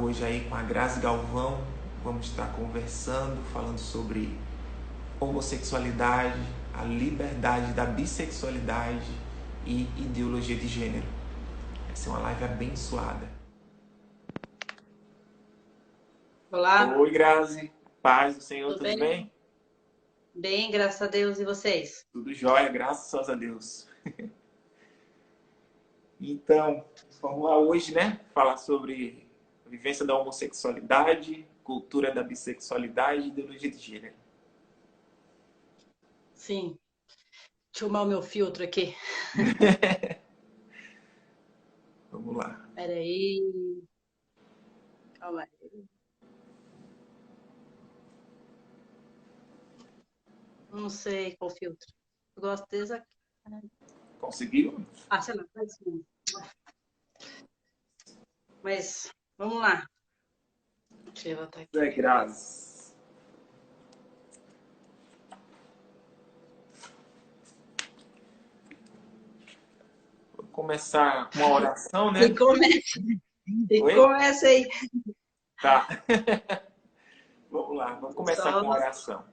hoje aí com a Grazi Galvão. Vamos estar conversando, falando sobre homossexualidade, a liberdade da bissexualidade e ideologia de gênero. Vai ser uma live abençoada. Olá, Oi, Grazi. Paz do Senhor, tudo tudo bem? bem? Bem, graças a Deus. E vocês? Tudo jóia, graças a Deus. Então, vamos lá hoje, né? Falar sobre a vivência da homossexualidade, cultura da bissexualidade e ideologia de gênero. Sim. Deixa eu arrumar o meu filtro aqui. Vamos lá. Peraí. Calma aí. Não sei qual filtro. Eu gosto desse aqui. Conseguiu? Ah, sei lá, faz assim. Mas vamos lá. Deixa eu botar aqui. É, Grazi. Vou começar com uma oração, E né? começa, e Oi? começa aí. Tá. Vamos lá, vamos começar Só com uma oração.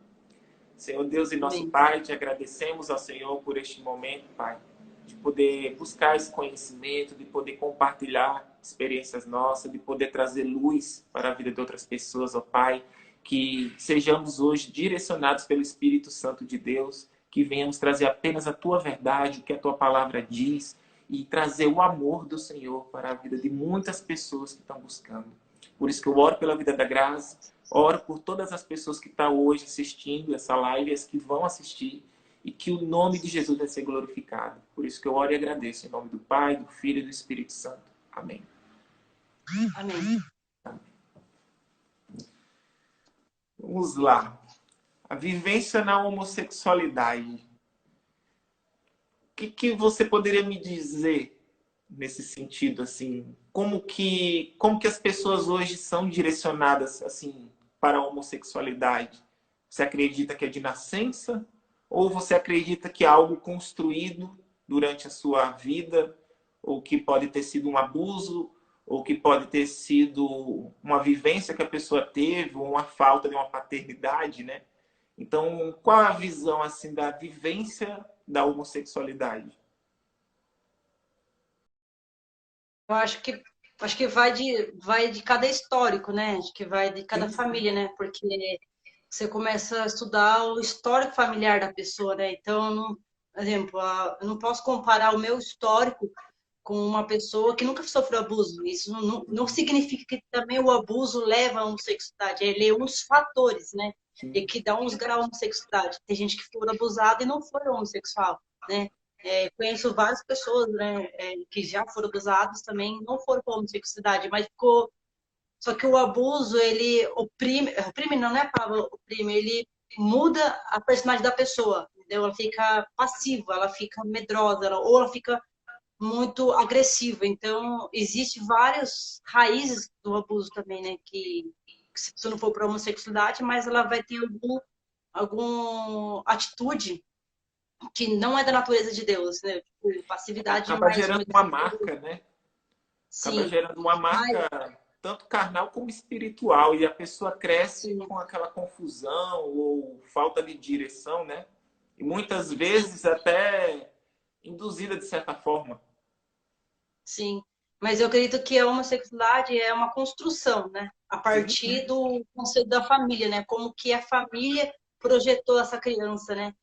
Senhor Deus e nosso bem. Pai, te agradecemos ao Senhor por este momento, Pai, de poder buscar esse conhecimento, de poder compartilhar experiências nossas, de poder trazer luz para a vida de outras pessoas, ó Pai, que sejamos hoje direcionados pelo Espírito Santo de Deus, que venhamos trazer apenas a Tua verdade, o que a Tua palavra diz, e trazer o amor do Senhor para a vida de muitas pessoas que estão buscando. Por isso que eu oro pela vida da Graça, oro por todas as pessoas que estão hoje assistindo essa live e as que vão assistir, e que o nome de Jesus vai ser glorificado. Por isso que eu oro e agradeço. Em nome do Pai, do Filho e do Espírito Santo. Amém. Amém. Vamos lá. A vivência na homossexualidade. O que você poderia me dizer nesse sentido, assim? Como que as pessoas hoje são direcionadas, assim, para a homossexualidade? Você acredita que é de nascença? Ou você acredita que é algo construído durante a sua vida? Ou que pode ter sido um abuso? Ou que pode ter sido uma vivência que a pessoa teve? Ou uma falta de uma paternidade, né? Então, qual a visão, assim, da vivência da homossexualidade? Eu acho que vai de cada histórico, né? Acho que vai de cada Sim, sim. família, né? Porque você começa a estudar o histórico familiar da pessoa, né? Então, por exemplo, eu não posso comparar o meu histórico com uma pessoa que nunca sofreu abuso. Isso não significa que também o abuso leva à homossexualidade. Ele é um dos fatores, né? E Sim. que dá uns graus de homossexualidade. Tem gente que foi abusada e não foi homossexual, né? Conheço várias pessoas, né, que já foram abusadas também, não foram para homossexualidade, mas ficou. Só que o abuso, ele oprime não é a palavra oprime, ele muda a personalidade da pessoa, entendeu? Ela fica passiva, ela fica medrosa, ou ela fica muito agressiva. Então, existe várias raízes do abuso também, né? Que se não for para homossexualidade, mas ela vai ter alguma atitude que não é da natureza de Deus, né? Tipo, passividade Acaba demais, gerando muito. uma marca, né? Acaba Sim, gerando uma mas, marca tanto carnal como espiritual. E a pessoa cresce sim, com aquela confusão ou falta de direção, né? E muitas sim, vezes até induzida de certa forma. sim. Mas eu acredito que a homossexualidade é uma construção, né? A Sim, partir do conceito da família, né? Como que a família projetou essa criança, né?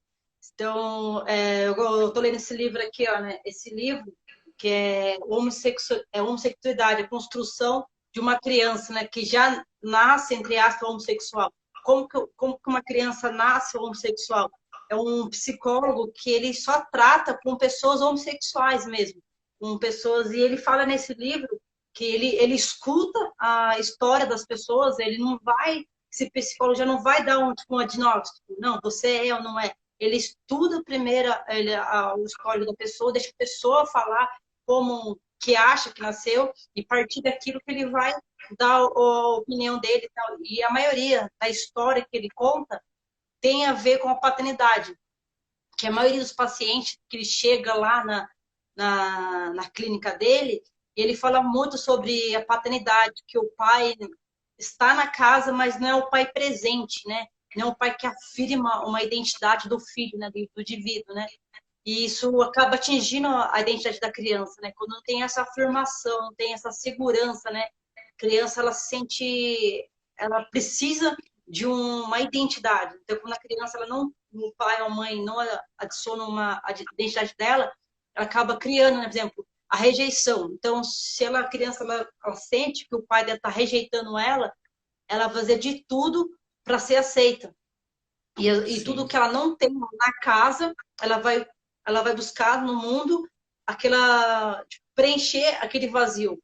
Então, eu tô lendo esse livro aqui, ó, né? Esse livro que é homossexualidade, a construção de uma criança, né? Que já nasce, entre aspas, homossexual. Como que uma criança nasce homossexual? É um psicólogo que ele só trata com pessoas homossexuais mesmo, com pessoas, e ele fala nesse livro que ele escuta a história das pessoas, ele não vai, esse psicólogo já não vai dar um diagnóstico, não, você é ou não é. Ele estuda primeiro o histórico da pessoa, deixa a pessoa falar como que acha que nasceu, e a partir daquilo que ele vai dar a opinião dele e tal. E a maioria da história que ele conta tem a ver com a paternidade, que a maioria dos pacientes que ele chega lá na clínica dele, Ele fala muito sobre a paternidade, que o pai está na casa, mas não é o pai presente, né? Não é o pai que afirma uma identidade do filho, né? Do indivíduo, né? E isso acaba atingindo a identidade da criança, né? Quando não tem essa afirmação, não tem essa segurança, né? A criança, ela se sente, ela precisa de uma identidade. Então, quando a criança, ela não, o pai ou a mãe não adiciona uma a identidade dela, ela acaba criando, né? Por exemplo, a rejeição. Então, se ela, a criança, ela sente que o pai dela está rejeitando ela vai fazer de tudo para ser aceita. E tudo Sim, que ela não tem na casa, ela vai buscar no mundo aquela tipo, preencher aquele vazio.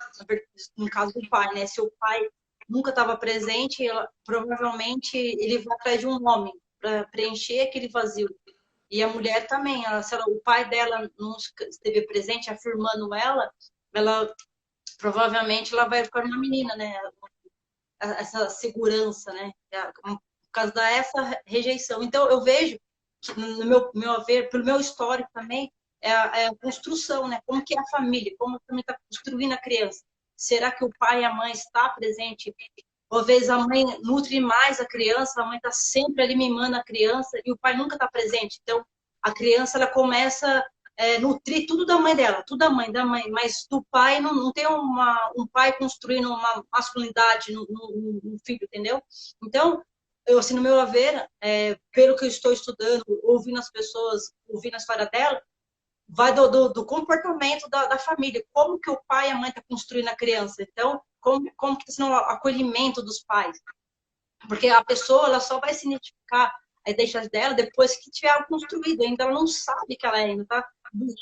No caso do pai, né? Se o pai nunca estava presente, provavelmente ele vai atrás de um homem para preencher aquele vazio. E a mulher também, se o pai dela não esteve presente, afirmando ela provavelmente ela vai ficar uma menina, né? Essa segurança, né? Por causa dessa rejeição. Então, eu vejo que, no meu ver, pelo meu histórico também, é a construção, né? Como que é a família, como a família está construindo a criança. Será que o pai e a mãe estão presentes? Talvez a mãe nutre mais a criança, a mãe está sempre ali mimando a criança e o pai nunca está presente. Então, a criança ela começa nutrir tudo da mãe dela, tudo da mãe, mas do pai não tem um pai construindo uma masculinidade no filho, entendeu? Então, eu, assim, no meu haver, pelo que eu estou estudando, ouvindo as pessoas, ouvindo a história dela, vai do comportamento da família, como que o pai e a mãe estão construindo a criança. Então, como que está sendo o acolhimento dos pais. Porque a pessoa ela só vai se identificar a identidade dela depois que tiver algo construído. Ainda ela não sabe que ela ainda está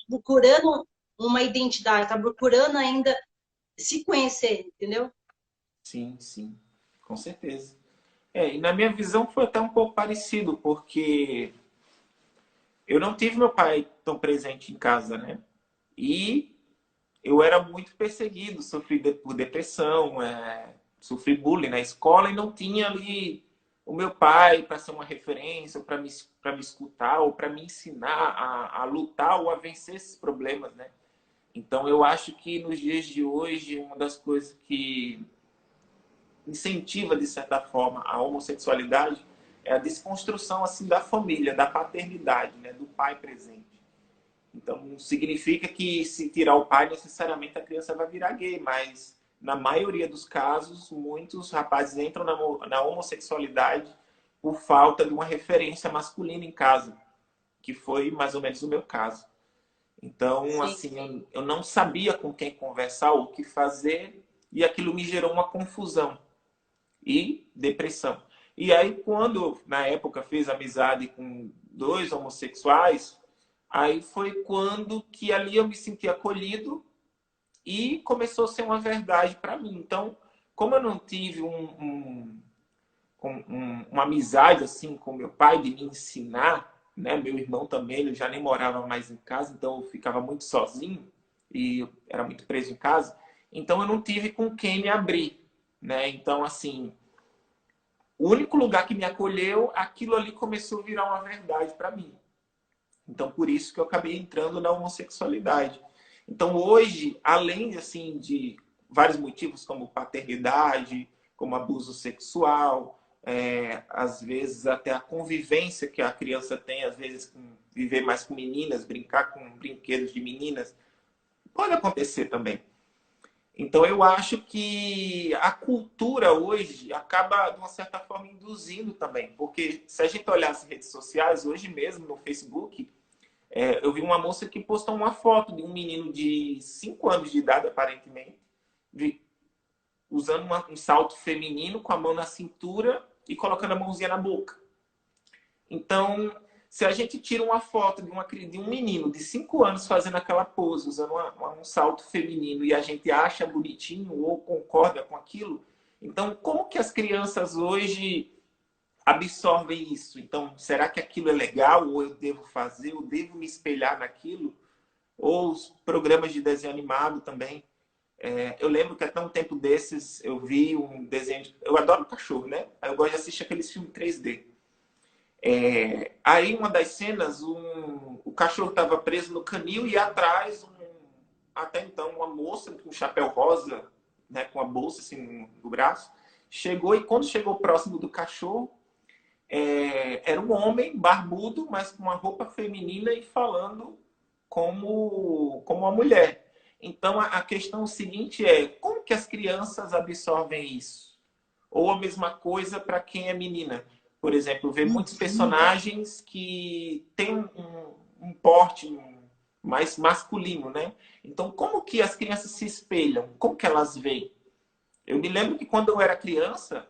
procurando uma identidade, está procurando ainda se conhecer, entendeu? sim, sim, com certeza. E na minha visão foi até um pouco parecido, porque eu não tive meu pai tão presente em casa, né? E eu era muito perseguido, sofri por depressão, sofri bullying na escola e não tinha ali o meu pai para ser uma referência, para me escutar, ou para me ensinar a lutar ou a vencer esses problemas, né? Então eu acho que nos dias de hoje, uma das coisas que incentiva, de certa forma, a homossexualidade é a desconstrução assim da família, da paternidade, né? Do pai presente. Então, não significa que se tirar o pai, necessariamente a criança vai virar gay, mas na maioria dos casos, muitos rapazes entram na homossexualidade por falta de uma referência masculina em casa, que foi mais ou menos o meu caso. Então, Sim, assim, eu não sabia com quem conversar, o que fazer, e aquilo me gerou uma confusão e depressão. E aí, quando, na época, fiz amizade com dois homossexuais, aí foi quando que ali eu me senti acolhido e começou a ser uma verdade para mim. Então, como eu não tive uma amizade assim com meu pai de me ensinar, né? Meu irmão também, ele já nem morava mais em casa, então eu ficava muito sozinho e eu era muito preso em casa. Então eu não tive com quem me abrir, né? Então assim, o único lugar que me acolheu, aquilo ali começou a virar uma verdade para mim. Então, por isso que eu acabei entrando na homossexualidade. Então, hoje, além assim de vários motivos como paternidade, como abuso sexual, às vezes até a convivência que a criança tem, às vezes com viver mais com meninas, brincar com brinquedos de meninas, pode acontecer também. Então, eu acho que a cultura hoje acaba, de uma certa forma, induzindo também. Porque se a gente olhar as redes sociais, hoje mesmo no Facebook, eu vi uma moça que postou uma foto de um menino de 5 anos de idade, aparentemente, usando um salto feminino com a mão na cintura e colocando a mãozinha na boca. Então, se a gente tira uma foto de um menino de 5 anos fazendo aquela pose, usando um salto feminino, e a gente acha bonitinho ou concorda com aquilo, então como que as crianças hoje absorvem isso? Então, será que aquilo é legal? Ou eu devo fazer? Eu devo me espelhar naquilo? Ou os programas de desenho animado também. Eu lembro que até um tempo desses eu vi um desenho. Eu adoro cachorro, né? Eu gosto de assistir aqueles filmes 3D. Aí, uma das cenas, o cachorro estava preso no canil e atrás até então, uma moça com um chapéu rosa, né, com a bolsa assim no braço, chegou e quando chegou próximo do cachorro, era um homem barbudo, mas com uma roupa feminina e falando como uma mulher. Então, a questão seguinte é, como que as crianças absorvem isso? Ou a mesma coisa para quem é menina. Por exemplo, ver muitos personagens que têm um porte mais masculino, né? Então, como que as crianças se espelham? Como que elas veem? Eu me lembro que quando eu era criança,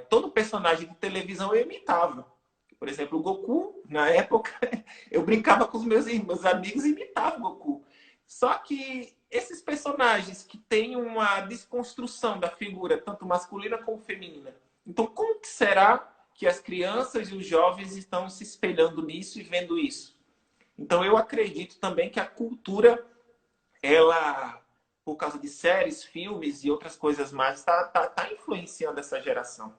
todo personagem de televisão eu imitava. Por exemplo, o Goku, na época, eu brincava com os meus amigos e imitava o Goku. Só que esses personagens que têm uma desconstrução da figura, tanto masculina como feminina. Então, como que será que as crianças e os jovens estão se espelhando nisso e vendo isso? Então, eu acredito também que a cultura, ela, por causa de séries, filmes e outras coisas mais, tá influenciando essa geração.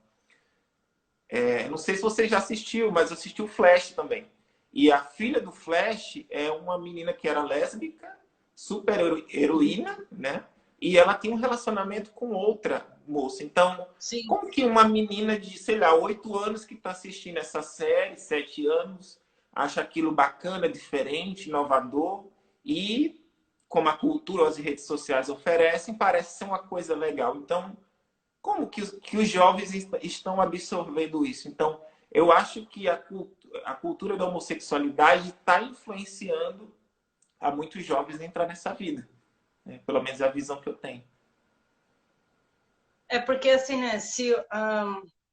Não sei se você já assistiu, mas eu assisti o Flash também. E a filha do Flash é uma menina que era lésbica, super heroína, né? E ela tem um relacionamento com outra moça. Então, Sim. como que uma menina de, sei lá, 8 anos que está assistindo essa série, 7 anos, acha aquilo bacana, diferente, inovador, e como a cultura, as redes sociais oferecem, parece ser uma coisa legal. Então, como que os jovens estão absorvendo isso? Então, eu acho que a cultura da homossexualidade está influenciando a muitos jovens a entrar nessa vida. Né? Pelo menos é a visão que eu tenho. É porque, assim, né, se,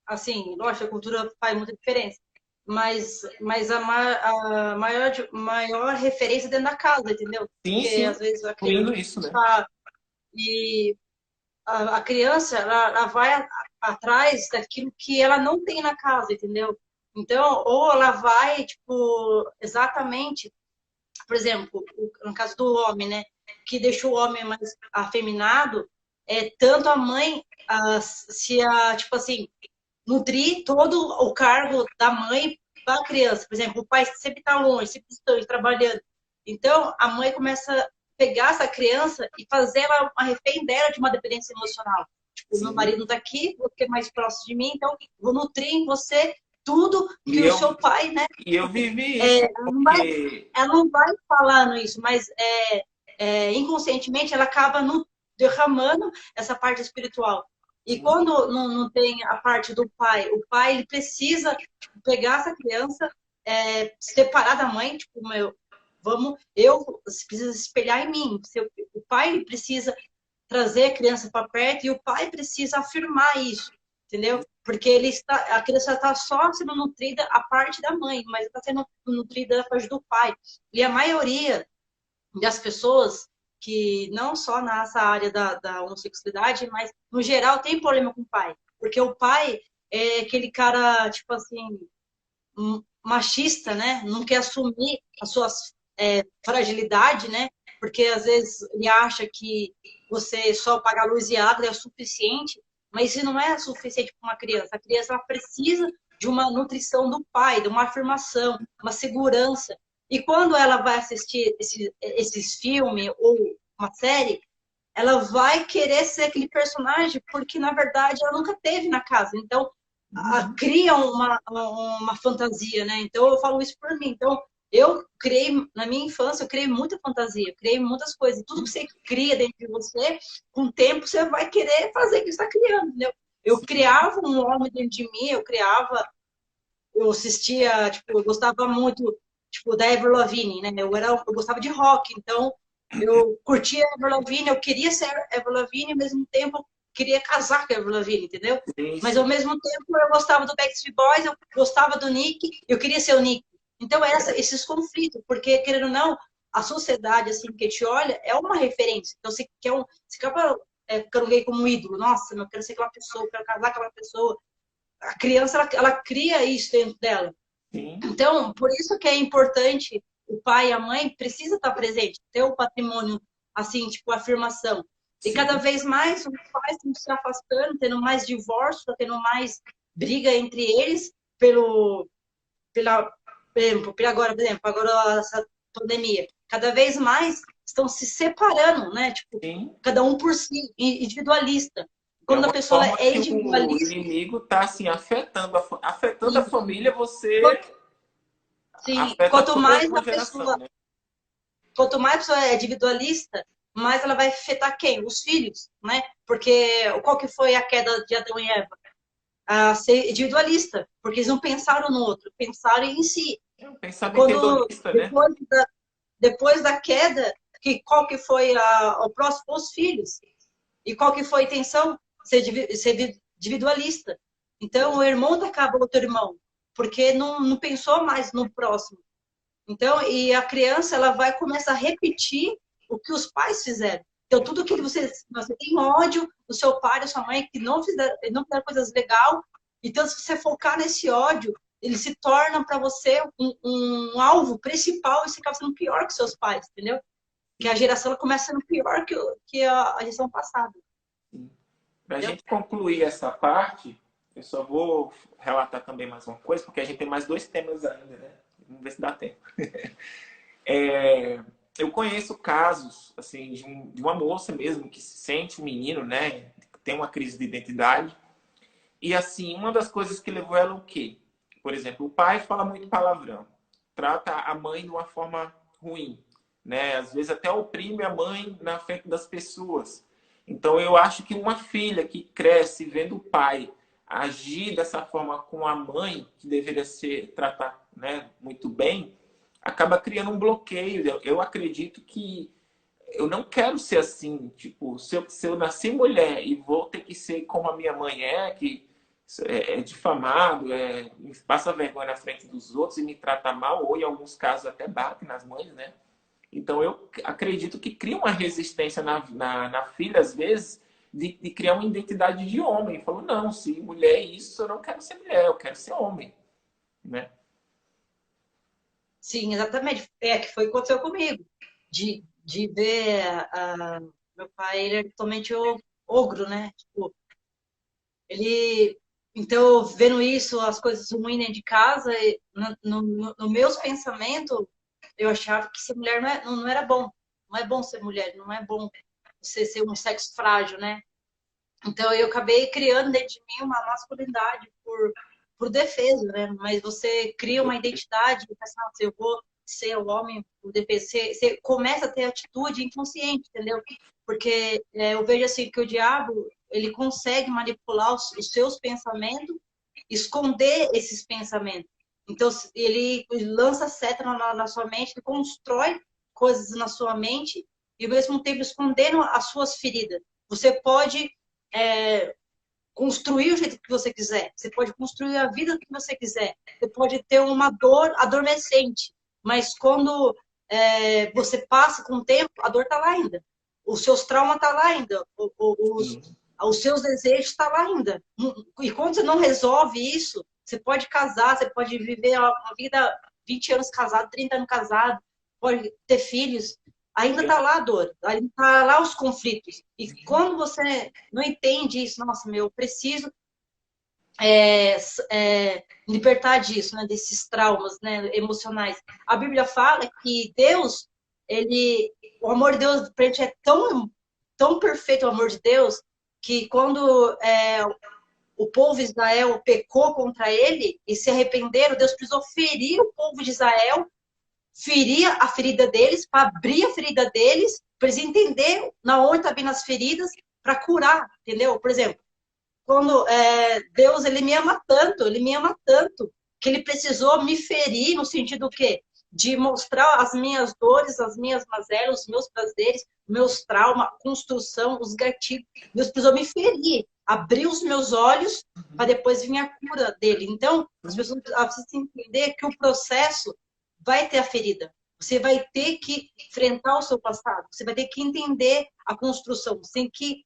assim, lógico, a cultura faz muita diferença, mas maior referência é dentro da casa, entendeu? Sim, Porque, sim, às vezes, a criança incluindo isso, né? tá, e a criança, ela vai atrás daquilo que ela não tem na casa, entendeu? Então, ou ela vai, tipo, exatamente, por exemplo, no caso do homem, né, que deixou o homem mais afeminado, tanto a mãe tipo assim, nutrir todo o cargo da mãe para a criança. Por exemplo, o pai sempre está longe, sempre está trabalhando. Então, a mãe começa a pegar essa criança e fazer ela uma refém dela de uma dependência emocional. Tipo, meu Sim. marido está aqui, você é mais próximo de mim, então vou nutrir em você tudo que E o eu, seu pai, né? e eu vivi isso porque... Ela não vai falando isso, mas inconscientemente ela acaba derramando essa parte espiritual. E Sim, quando não tem a parte do pai, o pai ele precisa tipo, pegar essa criança, separar da mãe, tipo, você precisa se espelhar em mim. O pai ele precisa trazer a criança para perto e o pai precisa afirmar isso, entendeu? Porque a criança está só sendo nutrida a parte da mãe, mas está sendo nutrida a parte do pai. E a maioria das pessoas que não só nessa área da homossexualidade, mas no geral tem problema com o pai. Porque o pai é aquele cara, tipo assim, machista, né? Não quer assumir as suas fragilidade, né? Porque às vezes ele acha que você só pagar luz e água é o suficiente, mas isso não é suficiente para uma criança. A criança ela precisa de uma nutrição do pai, de uma afirmação, uma segurança. E quando ela vai assistir esses filmes ou uma série, ela vai querer ser aquele personagem porque, na verdade, ela nunca teve na casa. Então, cria uma fantasia, né? Então, eu falo isso por mim. Então, eu criei, na minha infância, eu criei muita fantasia, criei muitas coisas. Tudo que você cria dentro de você, com o tempo, você vai querer fazer o que você está criando, entendeu? Eu criava um homem dentro de mim, eu assistia, tipo, eu gostava muito, tipo, da Avril Lavigne, né? Eu gostava de rock, então eu curtia a Avril Lavigne, eu queria ser a Avril Lavigne, ao mesmo tempo eu queria casar com a Avril Lavigne, entendeu? sim, Mas ao sim. mesmo tempo eu gostava do Backstreet Boys, eu gostava do Nick, eu queria ser o Nick. Então esses conflitos, porque querendo ou não, a sociedade assim que te olha é uma referência. Então você acaba ficando gay como um ídolo. Nossa, eu quero ser aquela pessoa, eu quero casar com aquela pessoa. A criança ela cria isso dentro dela. Sim, Então, por isso que é importante o pai e a mãe precisa estar presente, ter o patrimônio, assim, tipo, afirmação. E cada sim, vez mais os pais estão se afastando, tendo mais divórcio, tá tendo mais briga entre eles pela, por exemplo, agora essa pandemia. Cada vez mais estão se separando, né? Tipo, Sim. cada um por si, individualista. É Quando a uma pessoa forma é que o individualista, inimigo está assim, afetando a e família, você quanto, sim, afeta toda uma geração, né? quanto mais a pessoa é individualista, mais ela vai afetar quem? Os filhos, né? Porque qual que foi a queda de Adão e Eva? A ser individualista, porque eles não pensaram no outro, pensaram em si. É um E pensamento quando, hedonista, né? depois da queda, qual que foi o próximo? Os filhos. E qual que foi a intenção? Ser individualista. Então, o irmão acaba outro irmão, porque não pensou mais no próximo. Então, e a criança, ela vai começar a repetir o que os pais fizeram. Então, tudo que você tem ódio do seu pai, da sua mãe, que não fizeram coisas legais. Então, se você focar nesse ódio, ele se torna para você um alvo principal e você acaba sendo pior que seus pais, entendeu? Que a geração ela começa sendo pior que a geração passada. Para a Entendeu? gente concluir essa parte, eu só vou relatar também mais uma coisa, porque a gente tem mais dois temas ainda, né? Vamos ver se dá tempo. É, eu conheço casos assim de uma moça mesmo que se sente um menino, né? Tem uma crise de identidade. E assim, uma das coisas que levou ela o quê? Por exemplo, o pai fala muito palavrão, trata a mãe de uma forma ruim, né? Às vezes até oprime a mãe na frente das pessoas. Então eu acho que uma filha que cresce vendo o pai agir dessa forma com a mãe, que deveria ser tratar, né, muito bem, acaba criando um bloqueio. Eu acredito que eu não quero ser assim, tipo, se eu nasci mulher e vou ter que ser como a minha mãe é, que é difamado, passa vergonha na frente dos outros e me trata mal, ou em alguns casos até bate nas mães, né? Então eu acredito que cria uma resistência na filha, às vezes, de criar uma identidade de homem. Falou, não, se mulher é isso, eu não quero ser mulher, eu quero ser homem, né? Sim, exatamente. É que foi o que aconteceu comigo. De ver meu pai, ele é totalmente ogro, né? Tipo, ele. Então, vendo isso, as coisas ruins dentro de casa, no meus pensamentos, eu achava que ser mulher não era bom. Não é bom ser mulher, não é bom você ser um sexo frágil, né? Então, eu acabei criando dentro de mim uma masculinidade por defesa, né? Mas você cria uma identidade e pensa, "Nossa, eu vou ser o homem por defesa." Você começa a ter atitude inconsciente, entendeu? Porque eu vejo assim que o diabo, ele consegue manipular os seus pensamentos, esconder esses pensamentos. Então, ele lança seta na sua mente, ele constrói coisas na sua mente e, ao mesmo tempo, escondendo as suas feridas. Você pode construir o jeito que você quiser. Você pode construir a vida que você quiser. Você pode ter uma dor adormecente, mas quando você passa com o tempo, a dor está lá ainda. Os seus traumas estão lá ainda. Os seus desejos estão lá ainda. E quando você não resolve isso, você pode casar, você pode viver uma vida 20 anos casado, 30 anos casado, pode ter filhos, ainda está lá a dor, ainda está lá os conflitos. E quando você não entende isso, nossa, meu, eu preciso libertar disso, né, desses traumas, né, emocionais. A Bíblia fala que Deus, o amor de Deus pra gente é tão perfeito, o amor de Deus, que quando o povo de Israel pecou contra ele e se arrependeram, Deus precisou ferir o povo de Israel, ferir a ferida deles, para abrir a ferida deles, para eles entenderem na onde está vindo as feridas, para curar, entendeu? Por exemplo, quando Deus, ele me ama tanto, que ele precisou me ferir no sentido que de mostrar as minhas dores, as minhas mazelas, os meus prazeres, meus traumas, construção, os gatilhos. Deus precisou me ferir, abrir os meus olhos para depois vir a cura dele. Então, as pessoas precisam entender que o processo vai ter a ferida. Você vai ter que enfrentar o seu passado. Você vai ter que entender a construção. Você tem que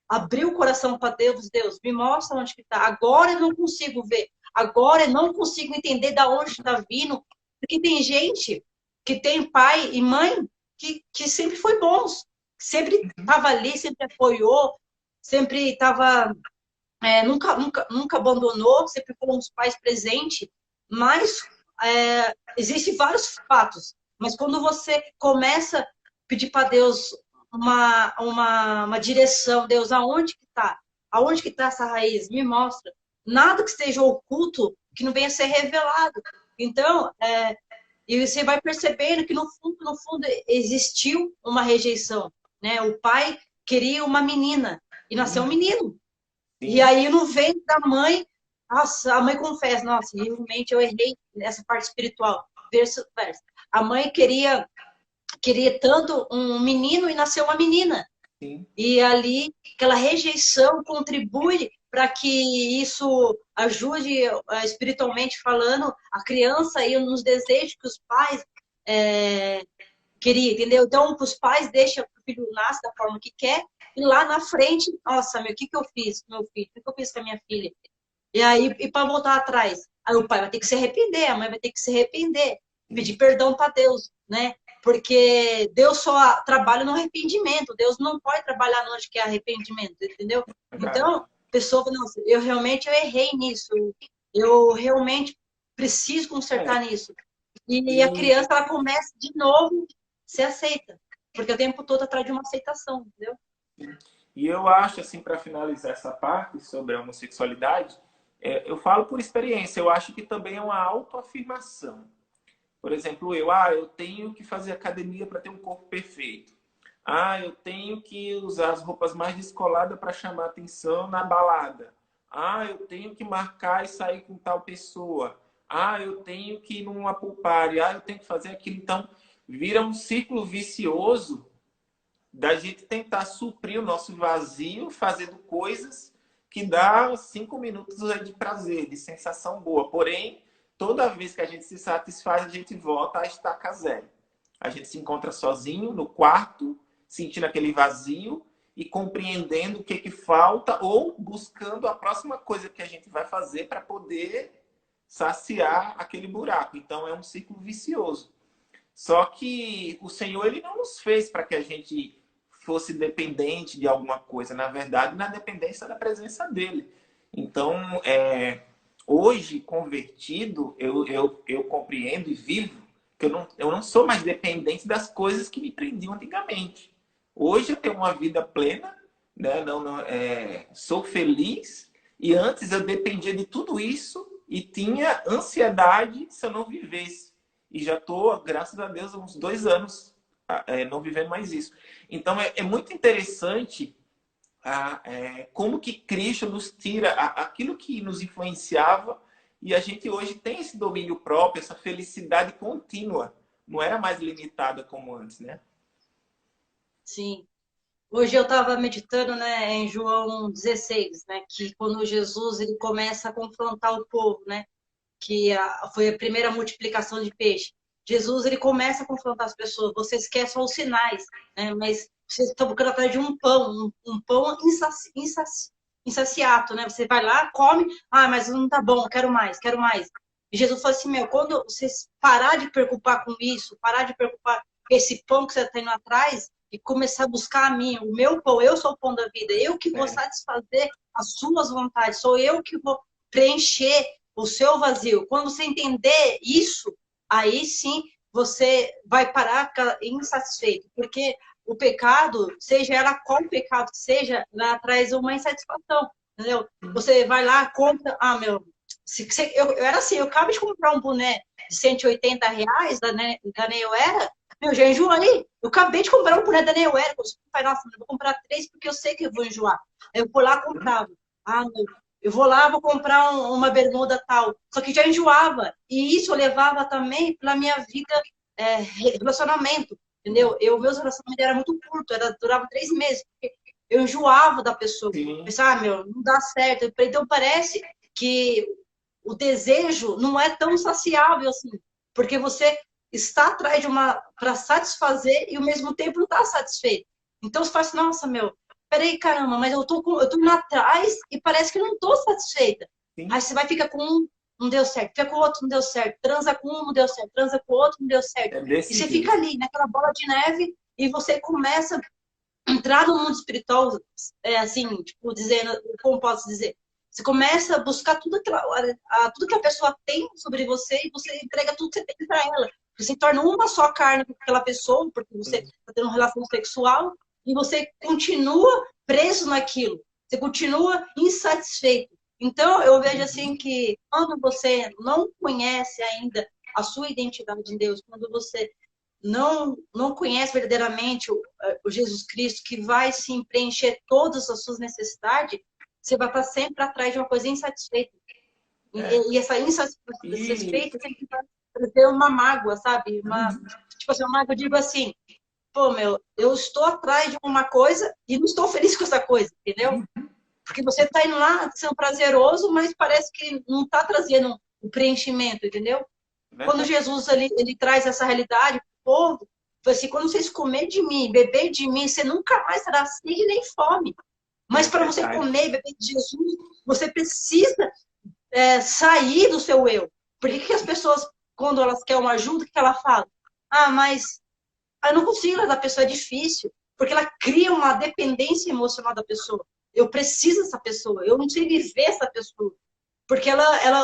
abrir o coração para Deus. Deus, me mostra onde que está. Agora eu não consigo ver. Agora eu não consigo entender da onde está vindo. Porque tem gente que tem pai e mãe que sempre foi bons. Sempre estava ali, sempre apoiou, sempre estava... nunca abandonou, sempre foram os pais presentes. Mas existem vários fatos. Mas quando você começa a pedir para Deus uma direção, Deus, aonde que está? Aonde que está essa raiz? Me mostra. Nada que esteja oculto que não venha a ser revelado. Então, e você vai percebendo que no fundo, existiu uma rejeição, né? O pai queria uma menina e nasceu um menino. E aí, no ventre da mãe, nossa, a mãe confessa, nossa, realmente eu errei nessa parte espiritual. Verso. A mãe queria tanto um menino e nasceu uma menina. Sim. E ali, aquela rejeição contribui para que isso ajude, espiritualmente falando, a criança aí nos desejos que os pais queriam, entendeu? Então, os pais deixam que o filho nasça da forma que quer, e lá na frente, nossa, meu, o que eu fiz com meu filho? O que eu fiz com a minha filha? E aí, e para voltar atrás, aí o pai vai ter que se arrepender, a mãe vai ter que se arrepender, pedir perdão para Deus, né? Porque Deus só trabalha no arrependimento, Deus não pode trabalhar no onde que é arrependimento, entendeu? Então, a pessoa fala, nossa, eu errei nisso, eu realmente preciso consertar nisso. E a criança, ela começa de novo, se aceita, porque o tempo todo atrás de uma aceitação, entendeu? E eu acho, assim, para finalizar essa parte sobre a homossexualidade, eu falo por experiência, eu acho que também é uma autoafirmação. Por exemplo, eu tenho que fazer academia para ter um corpo perfeito. Eu tenho que usar as roupas mais descoladas para chamar atenção na balada. Eu tenho que marcar e sair com tal pessoa. Eu tenho que ir numa pool party. Eu tenho que fazer aquilo. Então, vira um círculo vicioso da gente tentar suprir o nosso vazio fazendo coisas que dá 5 minutos de prazer, de sensação boa. Porém, toda vez que a gente se satisfaz, a gente volta a estaca zero. A gente se encontra sozinho no quarto, sentindo aquele vazio e compreendendo o que falta ou buscando a próxima coisa que a gente vai fazer para poder saciar aquele buraco. Então, é um ciclo vicioso. Só que o Senhor, ele não nos fez para que a gente fosse dependente de alguma coisa. Na verdade, na dependência da presença dele. Então, hoje, convertido, eu compreendo e vivo que eu não sou mais dependente das coisas que me prendiam antigamente. Hoje eu tenho uma vida plena, né? Sou feliz, e antes eu dependia de tudo isso e tinha ansiedade se eu não vivesse. E já estou, graças a Deus, há uns 2 anos não vivendo mais isso. Então é muito interessante como que Cristo nos tira aquilo que nos influenciava, e a gente hoje tem esse domínio próprio, essa felicidade contínua. Não era mais limitada como antes, né? Sim. Hoje eu estava meditando, né, em João 16, né, que quando Jesus ele começa a confrontar o povo, né, que foi a primeira multiplicação de peixe. Jesus ele começa a confrontar as pessoas. Vocês querem só os sinais, né, mas vocês estão procurando atrás de um pão, um pão insaciato, né? Você vai lá, come, mas não tá bom, quero mais, quero mais. E Jesus falou assim, quando vocês parar de preocupar com isso, parar de preocupar com esse pão que você está indo atrás, e começar a buscar a mim, o meu pão, eu sou o pão da vida, eu que vou satisfazer as suas vontades, sou eu que vou preencher o seu vazio. Quando você entender isso, aí sim você vai parar insatisfeito, porque o pecado, seja ela qual pecado que seja, ela traz uma insatisfação, entendeu? Você vai lá, compra, eu era assim, eu acabei de comprar um boné de R$ 180 da Neo Era, já enjoei. Eu acabei de comprar um boné da Neo Era. Eu falei, nossa, eu vou comprar 3 porque eu sei que eu vou enjoar. Aí eu vou lá e comprava. Eu vou lá, vou comprar uma bermuda tal. Só que já enjoava. E isso eu levava também para minha vida, relacionamento. Entendeu? Meus relacionamentos eram muito curtos, durava 3 meses. Porque eu enjoava da pessoa. Pensava, não dá certo. Então parece que o desejo não é tão saciável assim. Porque você está atrás de para satisfazer e ao mesmo tempo não está satisfeito. Então você fala assim, nossa, peraí, caramba, mas eu tô indo atrás e parece que não estou satisfeita. Sim. Aí você vai ficar com um, não deu certo, fica com o outro, não deu certo, transa com um, não deu certo, transa com o outro, não deu certo. E você fica ali, naquela bola de neve, e você começa a entrar no mundo espiritual, assim, tipo, dizendo, como posso dizer? Você começa a buscar tudo que a pessoa tem sobre você e você entrega tudo que você tem para ela. Você se torna uma só carne com aquela pessoa, porque você está tendo uma relação sexual, e você continua preso naquilo. Você continua insatisfeito. Então, eu vejo assim que quando você não conhece ainda a sua identidade em Deus, quando você não conhece verdadeiramente o Jesus Cristo, que vai sim preencher todas as suas necessidades, você vai estar sempre atrás de uma coisa insatisfeita. E essa E, insatisfeita sempre vai trazer uma mágoa, sabe? Tipo assim, uma mágoa, eu digo assim, pô, meu, eu estou atrás de uma coisa e não estou feliz com essa coisa, entendeu? Porque você está indo lá sendo prazeroso, mas parece que não está trazendo o preenchimento, entendeu? Quando verdade, Jesus ele traz essa realidade para o povo, foi assim, quando vocês comer de mim, beber de mim, você nunca mais terá sede nem fome. Mas para você verdade. comer e beber de Jesus, você precisa sair do seu eu. Por que as pessoas, quando elas querem uma ajuda, o que ela fala? Ah, mas eu não consigo, da pessoa é difícil. Porque ela cria uma dependência emocional da pessoa. Eu preciso dessa pessoa, eu não sei viver essa pessoa. Porque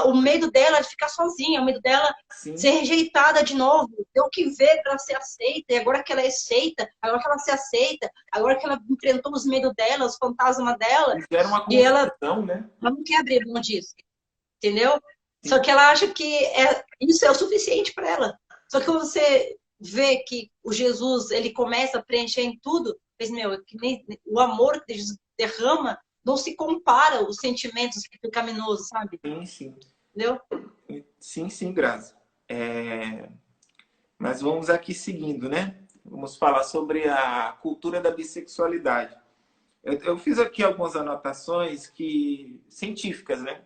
o medo dela é de ficar sozinha, o medo dela ser Sim, rejeitada de novo, ter o que ver para ser aceita. E agora que ela é aceita, agora que ela se aceita, agora que ela enfrentou os medos dela, os fantasmas dela, e gera uma e ela confusão, né? não quer abrir mão disso, entendeu? Só Sim, que ela acha que isso é o suficiente para ela. Só que quando você vê que o Jesus ele começa a preencher em tudo, mas, meu, que nem, o amor que Jesus derrama não se compara aos sentimentos pecaminosos, sabe? sim, sim. Entendeu? Sim, sim, Graça. Mas vamos aqui seguindo, né? Vamos falar sobre a cultura da bissexualidade. Eu fiz aqui algumas anotações científicas, né?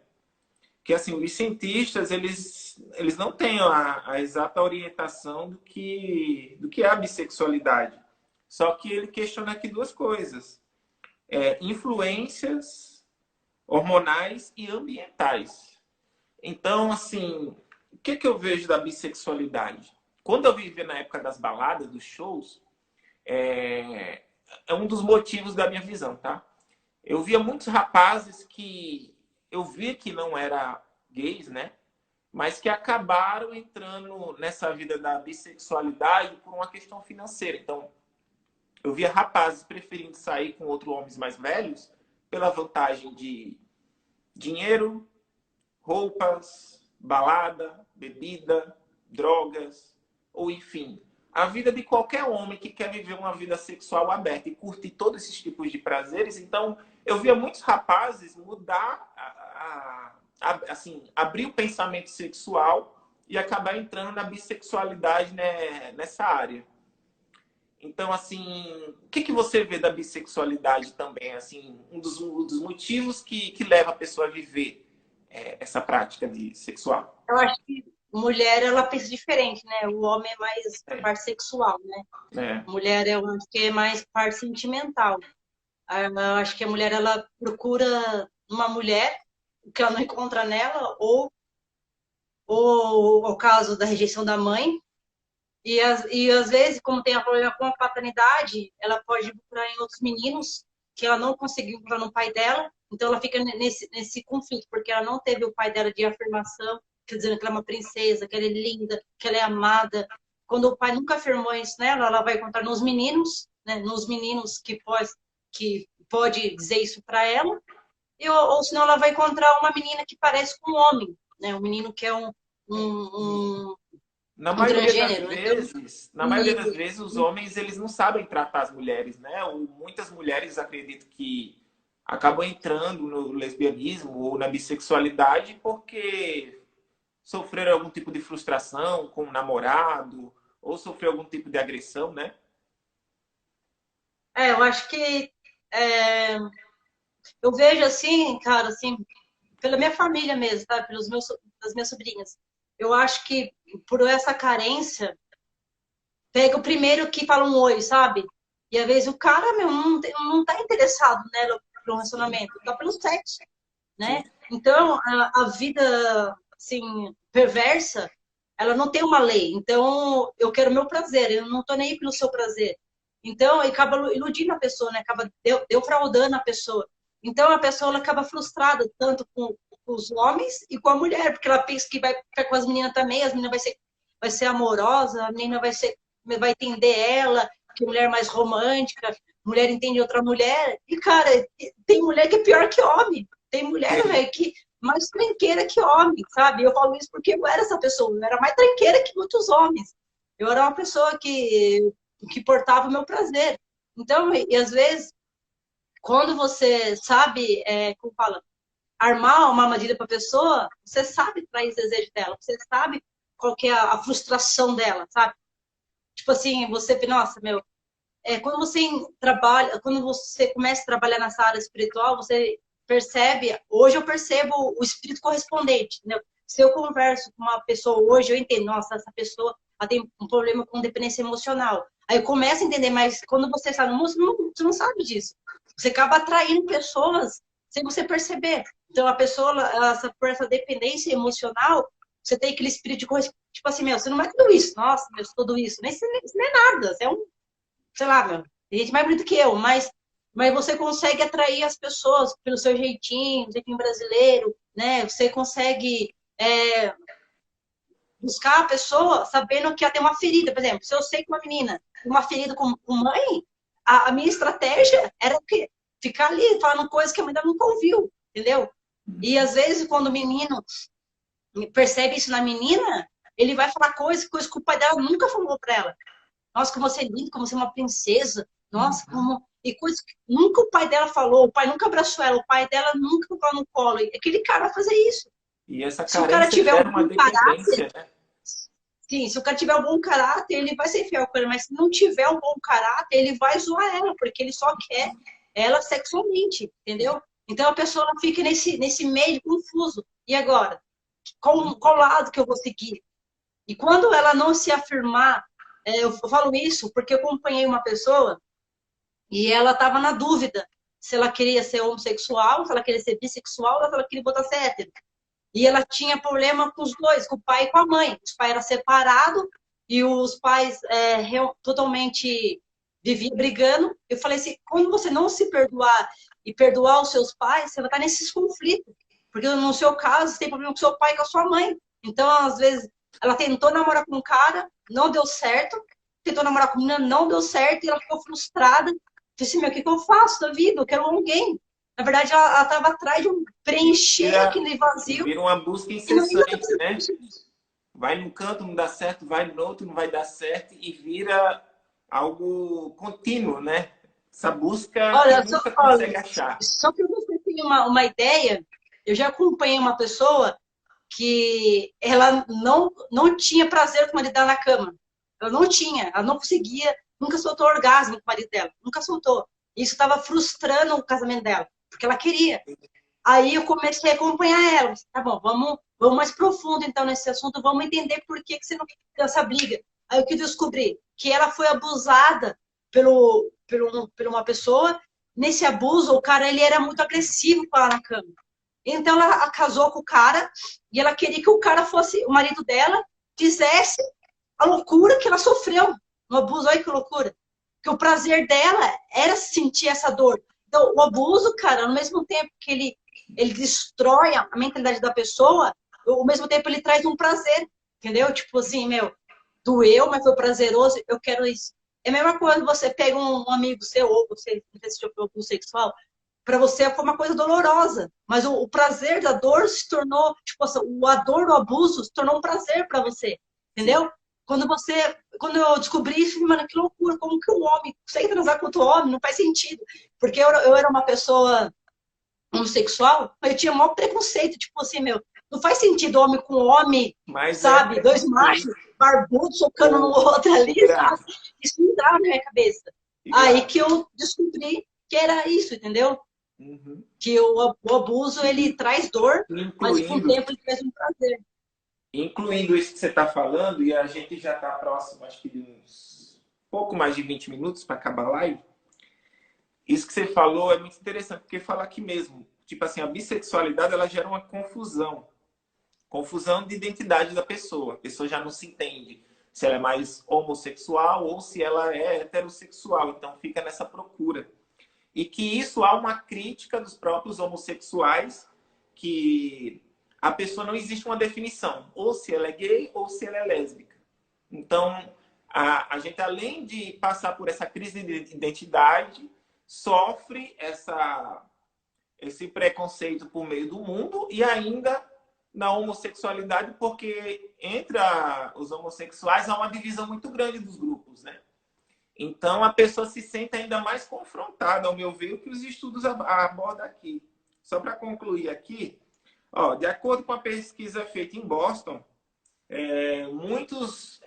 Que assim, os cientistas eles não têm a exata orientação do que é a bissexualidade. Só que ele questiona aqui duas coisas: influências hormonais e ambientais. Então, assim, o que eu vejo da bissexualidade? Quando eu vivia na época das baladas, dos shows, é, é um dos motivos da minha visão, tá? Eu via muitos rapazes que eu via que não eram gays, né? Mas que acabaram entrando nessa vida da bissexualidade por uma questão financeira. Então, eu via rapazes preferindo sair com outros homens mais velhos pela vantagem de dinheiro, roupas, balada, bebida, drogas, ou enfim, a vida de qualquer homem que quer viver uma vida sexual aberta e curtir todos esses tipos de prazeres. Então, eu via muitos rapazes mudar, assim, abrir o pensamento sexual e acabar entrando na bissexualidade, né, nessa área. Então, assim, o que você vê da bissexualidade também? Assim, um dos motivos que leva a pessoa a viver essa prática de sexual. Eu acho que mulher, ela pensa diferente, né? O homem é mais É, parte sexual, né? é, Mulher, eu acho que é mais parte sentimental. Eu acho que a mulher, ela procura uma mulher que ela não encontra nela, ou o caso da rejeição da mãe. E às vezes, como tem a problema com a paternidade, ela pode procurar em outros meninos que ela não conseguiu encontrar no pai dela. Então, ela fica nesse conflito, porque ela não teve o pai dela de afirmação, quer dizer, que ela é uma princesa, que ela é linda, que ela é amada. Quando o pai nunca afirmou isso nela, ela vai encontrar nos meninos, né, nos meninos que pode dizer isso para ela, ou senão ela vai encontrar uma menina que parece com um homem, né, um menino que é um, um, Na um maioria das transgênero. Então, vezes, na maioria das vezes, os homens eles não sabem tratar as mulheres, né? Ou muitas mulheres acredito que acabam entrando no lesbianismo ou na bissexualidade porque sofreram algum tipo de frustração com o namorado ou sofreram algum tipo de agressão, né? eu acho que é, eu vejo assim, cara, assim, pela minha família mesmo, tá? Das minhas sobrinhas. Eu acho que por essa carência, pega o primeiro que fala um oi, sabe? E às vezes o cara, meu, não tá interessado nela pelo Sim, relacionamento, tá pelo sexo, sim, né? Então, a vida, assim, perversa, ela não tem uma lei. Então, eu quero meu prazer, eu não tô nem aí pelo seu prazer. Então, acaba iludindo a pessoa, né? Acaba defraudando a pessoa. Então, a pessoa ela acaba frustrada tanto com os homens e com a mulher, porque ela pensa que vai ficar com as meninas também, as meninas vai ser vai ser amorosa, a menina vai entender ela, que mulher mais romântica, mulher entende outra mulher. E, cara, tem mulher que é pior que homem. Tem mulher, velho, que mais tranqueira que homem, sabe? Eu falo isso porque eu era essa pessoa. Eu era mais tranqueira que muitos homens. Eu era uma pessoa que portava o meu prazer. Então, e às vezes, quando você sabe, como fala, armar uma armadilha para a pessoa, você sabe trair os desejos dela, você sabe qual que é a frustração dela, sabe? Tipo assim, você, nossa, meu, quando você trabalha, quando você começa a trabalhar nessa área espiritual, você percebe, hoje eu percebo o espírito correspondente, entendeu? Se eu converso com uma pessoa hoje, eu entendo, nossa, essa pessoa ela tem um problema com dependência emocional. Aí eu começo a entender, mas quando você está no mundo, você não sabe disso. Você acaba atraindo pessoas sem você perceber. Então, a pessoa, por essa dependência emocional, você tem aquele espírito de correspondência. Tipo assim, meu, você não é tudo isso. Nossa, meu, tudo isso. Nem, isso não é nada. Você é um, sei lá, meu, tem gente mais bonita que eu, mas você consegue atrair as pessoas pelo seu jeitinho brasileiro, né? Você consegue buscar a pessoa sabendo que ela tem uma ferida. Por exemplo, se eu sei que uma menina tem uma ferida com mãe, a minha estratégia era o quê? Ficar ali falando coisas que a mãe dela nunca ouviu, entendeu? E às vezes, quando o menino percebe isso na menina, ele vai falar coisas que o pai dela nunca falou para ela. Nossa, como você é linda, como você é uma princesa. Nossa, como... E coisas que nunca o pai dela falou, o pai nunca abraçou ela, o pai dela nunca colocou no colo. E aquele cara vai fazer isso. E essa Se o cara carência tiver gera um uma bom caráter, dependência, né? sim, se o cara tiver um bom caráter, ele vai ser fiel com ela, mas se não tiver um bom caráter, ele vai zoar ela, porque ele só quer ela sexualmente, entendeu? Então a pessoa fica nesse meio confuso. E agora? Qual lado que eu vou seguir? E quando ela não se afirmar, eu falo isso porque eu acompanhei uma pessoa e ela estava na dúvida se ela queria ser homossexual, se ela queria ser bissexual, ou se ela queria botar ser hétero. E ela tinha problema com os dois, com o pai e com a mãe. Os pais eram separados e os pais totalmente viviam brigando. Eu falei assim, quando você não se perdoar e perdoar os seus pais, você vai estar nesses conflitos. Porque no seu caso, você tem problema com o seu pai e com a sua mãe. Então, às vezes, ela tentou namorar com um cara, não deu certo. Tentou namorar com uma menina, não deu certo. E ela ficou frustrada. Disse, meu, o que eu faço da vida? Eu quero alguém. Na verdade, ela estava atrás de preencher aquele vazio. Vira uma busca E não ia incessante, né? Vai num canto, não dá certo, vai no outro, não vai dar certo, e vira algo contínuo, né? Essa busca que Olha, nunca consegue achar. só para você ter uma ideia, eu já acompanhei uma pessoa que ela não tinha prazer com o marido dela na cama. Ela não tinha, ela não conseguia, nunca soltou orgasmo com o marido dela, nunca soltou. Isso estava frustrando o casamento dela, porque ela queria. Aí eu comecei a acompanhar ela. Tá bom, vamos mais profundo então nesse assunto, vamos entender por que você não tem essa briga. Aí o que eu descobri? Que ela foi abusada por uma pessoa. Nesse abuso, o cara ele era muito agressivo com ela na cama. Então ela casou com o cara e ela queria que o cara fosse, o marido dela, fizesse a loucura que ela sofreu no abuso. Olha que loucura. Que o prazer dela era sentir essa dor. Então, o abuso, cara, ao mesmo tempo que ele destrói a mentalidade da pessoa, ao mesmo tempo ele traz um prazer, entendeu? Tipo assim, meu, doeu, mas foi prazeroso, eu quero isso. É a mesma coisa você pega um amigo seu, ou você assistiu ao abuso sexual, para você foi uma coisa dolorosa, mas o prazer da dor se tornou, tipo assim, a dor do abuso se tornou um prazer para você, entendeu? Quando eu descobri isso, mano, que loucura, como que um homem consegue transar com outro homem, não faz sentido, porque eu era uma pessoa homossexual, mas eu tinha o maior preconceito, tipo assim, meu, não faz sentido homem com homem, Mas sabe? Dois machos, barbudos, socando no outro ali, sabe? Isso não entrava na minha cabeça. Aí que eu descobri que era isso, entendeu? Uhum. Que o abuso, ele traz dor, mas com o Incluindo, tempo ele traz um prazer. incluindo isso que você está falando, e a gente já está próximo, acho que de uns pouco mais de 20 minutos para acabar a live. Isso que você falou é muito interessante, porque fala aqui mesmo. Tipo assim, a bissexualidade ela gera uma confusão. Confusão de identidade da pessoa. A pessoa já não se entende se ela é mais homossexual ou se ela é heterossexual. Então fica nessa procura. E que isso há uma crítica dos próprios homossexuais, que a pessoa não existe uma definição. Ou se ela é gay ou se ela é lésbica. Então, a gente, além de passar por essa crise de identidade, sofre esse preconceito por meio do mundo e ainda na homossexualidade, porque entre os homossexuais há uma divisão muito grande dos grupos, né? Então, a pessoa se sente ainda mais confrontada, ao meu ver, o que os estudos abordam aqui. Só para concluir aqui, ó, de acordo com a pesquisa feita em Boston, muitos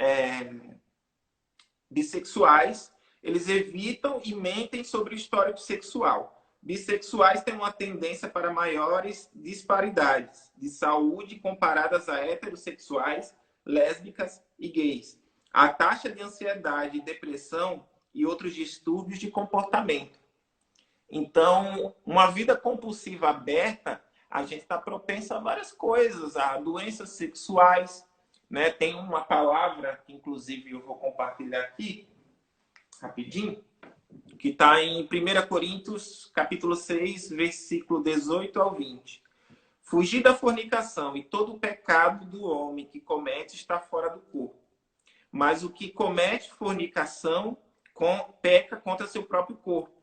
bissexuais, eles evitam e mentem sobre o histórico sexual. Bissexuais têm uma tendência para maiores disparidades de saúde comparadas a heterossexuais, lésbicas e gays. A taxa de ansiedade, depressão e outros distúrbios de comportamento. Então, uma vida compulsiva aberta, a gente está propenso a várias coisas, a doenças sexuais, né? Tem uma palavra, que inclusive eu vou compartilhar aqui, rapidinho, que está em 1 Coríntios, capítulo 6, versículo 18 ao 20. Fugir da fornicação e todo o pecado do homem que comete está fora do corpo. Mas o que comete fornicação peca contra seu próprio corpo.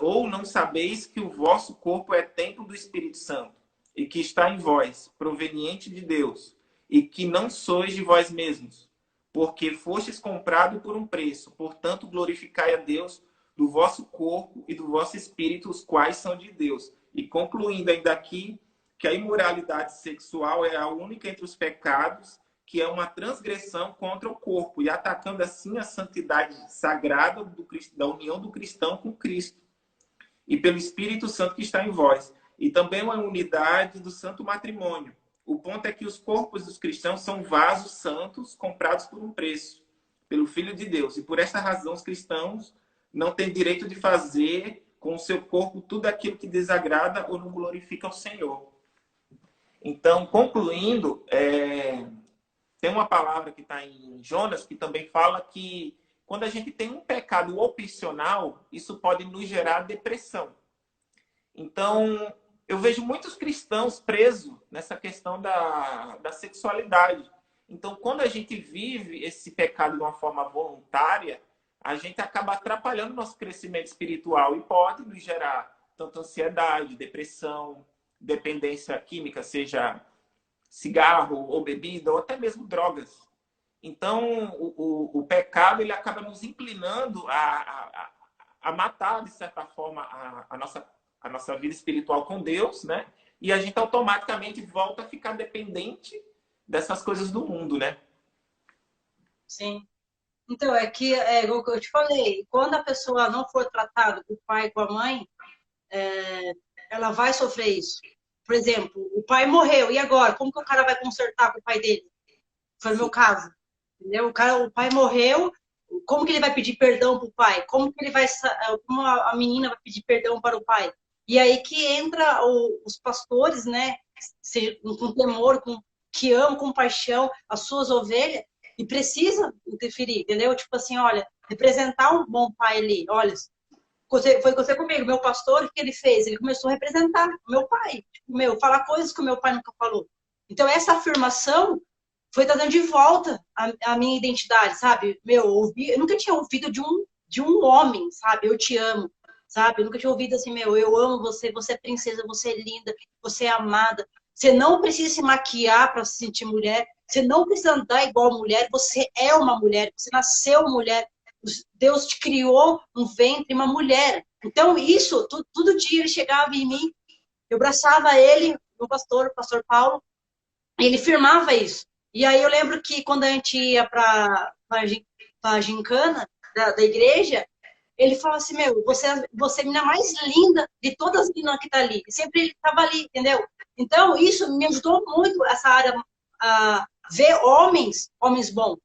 Ou não sabeis que o vosso corpo é templo do Espírito Santo, e que está em vós, proveniente de Deus, e que não sois de vós mesmos, porque fostes comprado por um preço. Portanto, glorificai a Deus do vosso corpo e do vosso espírito, os quais são de Deus. E concluindo ainda aqui, que a imoralidade sexual é a única entre os pecados, que é uma transgressão contra o corpo, e atacando assim a santidade sagrada da união do cristão com Cristo, e pelo Espírito Santo que está em vós. E também uma unidade do santo matrimônio. O ponto é que os corpos dos cristãos são vasos santos comprados por um preço, pelo Filho de Deus. E por esta razão os cristãos não têm direito de fazer com o seu corpo tudo aquilo que desagrada ou não glorifica o Senhor. Então, concluindo, tem uma palavra que está em Jonas que também fala que quando a gente tem um pecado opcional, isso pode nos gerar depressão. Então, eu vejo muitos cristãos presos nessa questão da sexualidade. Então, quando a gente vive esse pecado de uma forma voluntária, a gente acaba atrapalhando o nosso crescimento espiritual e pode nos gerar tanto ansiedade, depressão, dependência química, seja cigarro ou bebida, ou até mesmo drogas. Então, o pecado ele acaba nos inclinando a matar, de certa forma, a nossa vida espiritual com Deus, né? E a gente automaticamente volta a ficar dependente dessas coisas do mundo, né? Sim. Então, igual que eu te falei, quando a pessoa não for tratada com o pai e com a mãe, ela vai sofrer isso. Por exemplo, o pai morreu, e agora? Como que o cara vai consertar com o pai dele? Foi o meu caso. Entendeu? O pai morreu, como que ele vai pedir perdão para o pai? Como a menina vai pedir perdão para o pai? E aí que entra os pastores, né? Com temor, que amam com paixão as suas ovelhas, e precisa interferir, entendeu? Tipo assim, olha, representar um bom pai ali. Olha, foi você comigo, meu pastor, o que ele fez? Ele começou a representar o meu pai. Tipo, falar coisas que o meu pai nunca falou. Então, essa afirmação foi trazendo de volta a minha identidade, sabe? Eu nunca tinha ouvido de um homem, sabe? Eu te amo, sabe? Eu nunca tinha ouvido assim, eu amo você, você é princesa, você é linda, você é amada. Você não precisa se maquiar para se sentir mulher, você não precisa andar igual mulher, você é uma mulher, você nasceu mulher. Deus te criou um ventre, uma mulher. Então, isso, todo dia ele chegava em mim, eu abraçava ele, o pastor Paulo, e ele firmava isso. E aí eu lembro que quando a gente ia para a gincana da igreja, ele falava assim, você é a menina mais linda de todas as meninas que tá ali. E sempre ele estava ali, entendeu? Então, isso me ajudou muito, essa área, a ver homens bons,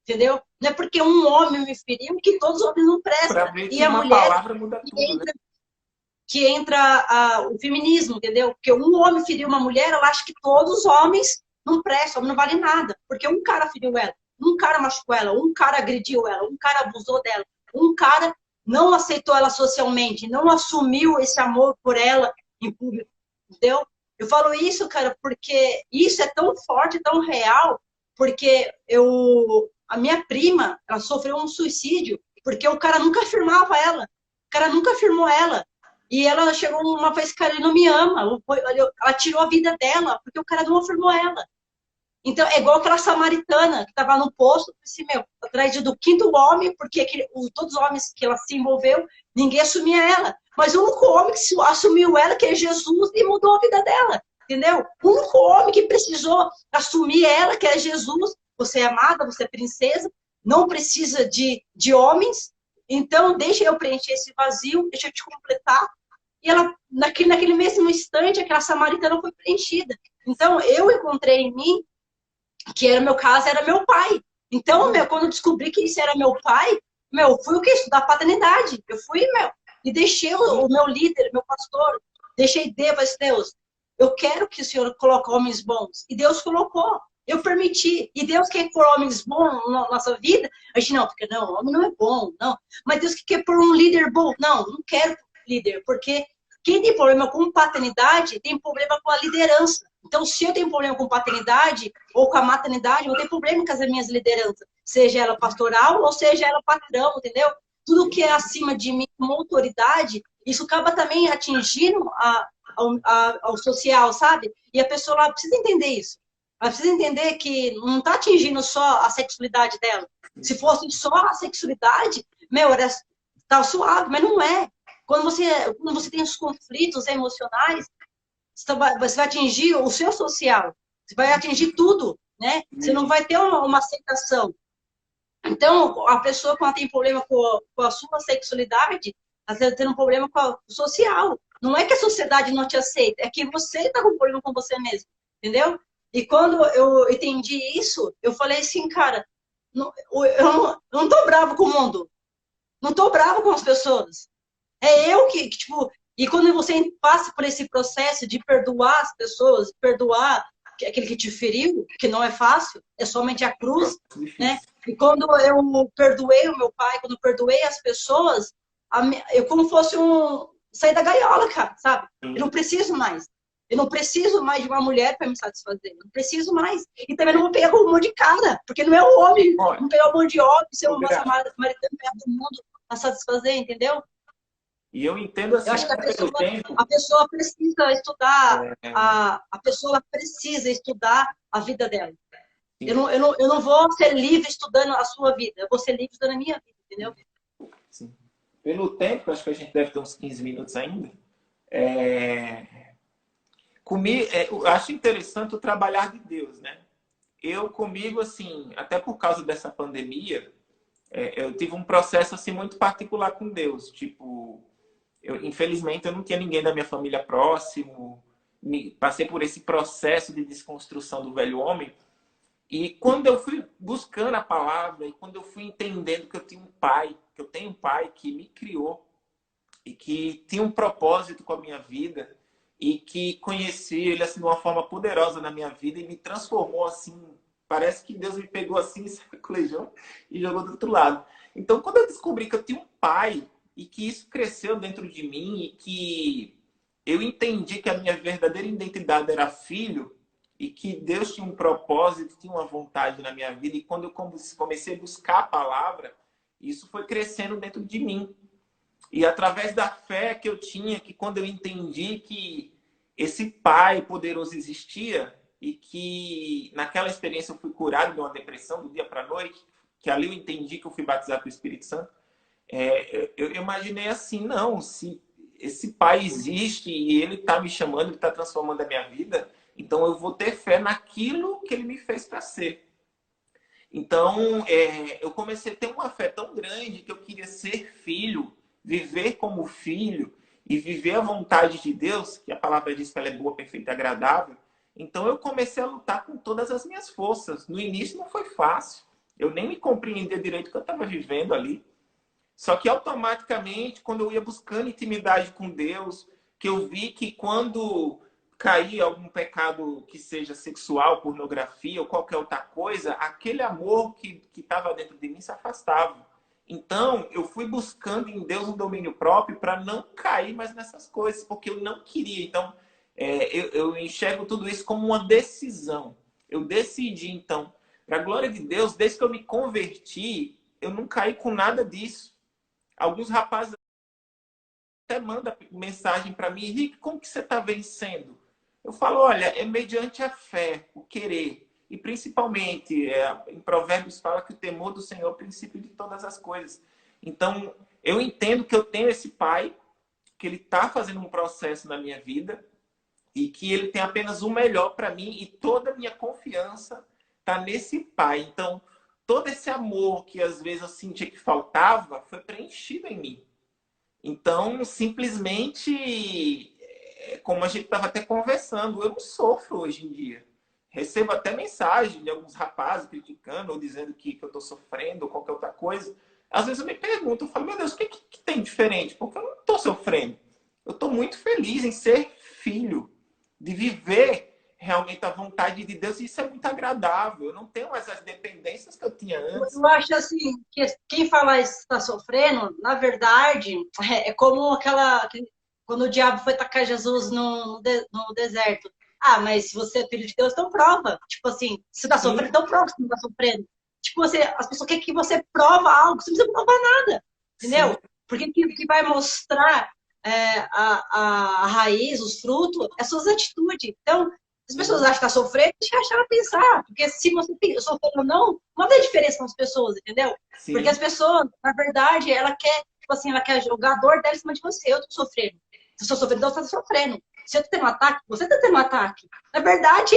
entendeu? Não é porque um homem me feriu que todos os homens não prestam. E a mulher palavra muda tudo, né? Que entra o feminismo, entendeu? Porque um homem feriu uma mulher, ela acha que todos os homens não prestam, homem não vale nada. Porque um cara feriu ela, um cara machucou ela, um cara agrediu ela, um cara abusou dela, um cara não aceitou ela socialmente, não assumiu esse amor por ela em público, entendeu? Eu falo isso, cara, porque isso é tão forte, tão real, porque a minha prima, ela sofreu um suicídio porque o cara nunca afirmava ela. O cara nunca afirmou ela. E ela chegou uma vez, cara, ele não me ama. Ela tirou a vida dela porque o cara não afirmou ela. Então, é igual aquela samaritana que estava no poço, assim, meu, atrás do quinto homem, porque todos os homens que ela se envolveu, ninguém assumia ela. Mas o único homem que assumiu ela, que é Jesus, e mudou a vida dela, entendeu? O único homem que precisou assumir ela, que é Jesus. Você é amada, você é princesa, não precisa de homens, então deixa eu preencher esse vazio, deixa eu te completar. E ela, naquele mesmo instante, aquela samaritana foi preenchida. Então, eu encontrei em mim que era meu caso, era meu pai. Então, quando eu descobri que isso era meu pai, fui o quê? Estudar paternidade. Eu fui, e deixei o meu líder, meu pastor, deixei Deus, Deus, eu quero que o Senhor coloque homens bons. E Deus colocou. Eu permiti. E Deus quer pôr homens bons na nossa vida. A gente, não, porque não, homem não é bom, não. Mas Deus quer pôr um líder bom. Não, não quero líder, porque quem tem problema com paternidade tem problema com a liderança. Então, se eu tenho problema com paternidade ou com a maternidade, eu tenho problema com as minhas lideranças. Seja ela pastoral ou seja ela patrão, entendeu? Tudo que é acima de mim como autoridade, isso acaba também atingindo ao social, sabe? E a pessoa lá precisa entender isso. Ela precisa entender que não está atingindo só a sexualidade dela. Se fosse só a sexualidade, tá suave, mas não é. Quando você tem os conflitos emocionais, você vai atingir o seu social, você vai atingir tudo, né? Você não vai ter uma aceitação. Então, a pessoa, quando tem problema com a sua sexualidade, está tendo um problema com o social. Não é que a sociedade não te aceita, é que você está com problema com você mesmo, entendeu? E quando eu entendi isso, eu falei assim, cara, eu não tô bravo com o mundo, não tô bravo com as pessoas. É eu que, tipo, e quando você passa por esse processo de perdoar as pessoas, perdoar aquele que te feriu, que não é fácil, é somente a cruz, né? E quando eu perdoei o meu pai, quando eu perdoei as pessoas, eu como fosse sair da gaiola, cara, sabe? Eu não preciso mais. Eu não preciso mais de uma mulher para me satisfazer. Eu não preciso mais. E também não vou pegar um monte de cara, porque não é o homem. Não pegar um monte de homem, ser uma samaritana perto do mundo para satisfazer, entendeu? E eu entendo assim, eu acho que a pessoa precisa estudar, a pessoa precisa estudar a vida dela. Eu não vou ser livre estudando a sua vida, eu vou ser livre estudando a minha vida, entendeu? Sim. Pelo tempo, acho que a gente deve ter uns 15 minutos ainda. Eu acho interessante o trabalhar de Deus, né? Comigo, assim, até por causa dessa pandemia, eu tive um processo assim muito particular com Deus, tipo... infelizmente, eu não tinha ninguém da minha família próximo. Passei por esse processo de desconstrução do velho homem. E quando eu fui buscando a palavra, e quando eu fui entendendo que eu tenho um pai que me criou, e que tinha um propósito com a minha vida, e que conheci ele assim, de uma forma poderosa na minha vida, e me transformou assim. Parece que Deus me pegou assim, sacolejou e jogou do outro lado. Então, quando eu descobri que eu tinha um pai, e que isso cresceu dentro de mim e que eu entendi que a minha verdadeira identidade era filho e que Deus tinha um propósito, tinha uma vontade na minha vida. E quando eu comecei a buscar a palavra, isso foi crescendo dentro de mim. E através da fé que eu tinha, que quando eu entendi que esse Pai poderoso existia e que naquela experiência eu fui curado de uma depressão do dia para a noite, que ali eu entendi que eu fui batizado com o Espírito Santo, eu imaginei assim, não, se esse pai existe e ele está me chamando, ele está transformando a minha vida, então eu vou ter fé naquilo que ele me fez para ser. Então, eu comecei a ter uma fé tão grande que eu queria ser filho, viver como filho e viver a vontade de Deus, que a palavra diz que ela é boa, perfeita e agradável. Então, eu comecei a lutar com todas as minhas forças. No início não foi fácil. Eu nem me compreendia direito o que eu estava vivendo ali. Só que automaticamente, quando eu ia buscando intimidade com Deus, que eu vi que quando caía algum pecado que seja sexual, pornografia ou qualquer outra coisa, aquele amor que estava dentro de mim se afastava. Então, eu fui buscando em Deus um domínio próprio para não cair mais nessas coisas, porque eu não queria. Então, eu enxergo tudo isso como uma decisão. Eu decidi, então, Para a glória de Deus, desde que eu me converti, eu não caí com nada disso. Alguns rapazes até mandam mensagem para mim: Henrique, como que você está vencendo? Eu falo: olha, é mediante a fé, o querer. E principalmente, em Provérbios fala que o temor do Senhor é o princípio de todas as coisas. Então, eu entendo que eu tenho esse pai, que ele está fazendo um processo na minha vida e que ele tem apenas o melhor para mim, e toda a minha confiança está nesse pai. Então, todo esse amor que às vezes eu sentia que faltava foi preenchido em mim. Então, simplesmente, como a gente estava até conversando, eu não sofro hoje em dia. Recebo até mensagem de alguns rapazes criticando ou dizendo que eu estou sofrendo ou qualquer outra coisa. Às vezes eu me pergunto, eu falo: meu Deus, o que tem diferente? Porque eu não estou sofrendo. Eu estou muito feliz em ser filho, de viver realmente a vontade de Deus, e isso é muito agradável. Eu não tenho mais as dependências que eu tinha antes. Eu acho assim, que quem fala isso está sofrendo, na verdade, é como quando o diabo foi tacar Jesus no deserto. Ah, mas se você é filho de Deus, então prova. Tipo assim, se está sofrendo, Sim, então prova que você não está sofrendo. Tipo, as pessoas querem que você prova algo, você não precisa provar nada, sim, entendeu? Porque o que vai mostrar a raiz, os frutos, é suas atitudes. Então, as pessoas acham que está sofrendo, deixa ela pensar. Porque se você sofrer ou não faz diferença com as pessoas, entendeu? Porque as sim. pessoas, na verdade, ela quer, tipo assim, ela quer jogar a dor dela em cima de você. Eu tô sofrendo. Se eu estou sofrendo, você está sofrendo. Se eu tô tendo um ataque, você está tendo um ataque. Na verdade,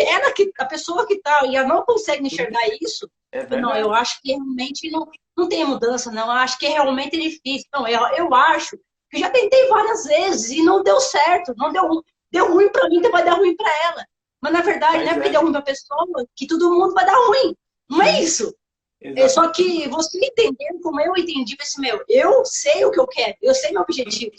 a pessoa que tá, e ela não consegue enxergar isso, É não, eu verdade. acho que realmente não tem mudança, não. Eu acho que realmente é difícil. Não, eu acho que já tentei várias vezes e não deu certo. Não deu ruim para mim, então vai dar ruim para ela. Mas, na verdade, não é Mas porque deu é. ruim para a pessoa que todo mundo vai dar ruim. Não é Sim, isso. Só exatamente. que você entendendo como eu entendi, esse eu sei o que eu quero, eu sei meu objetivo.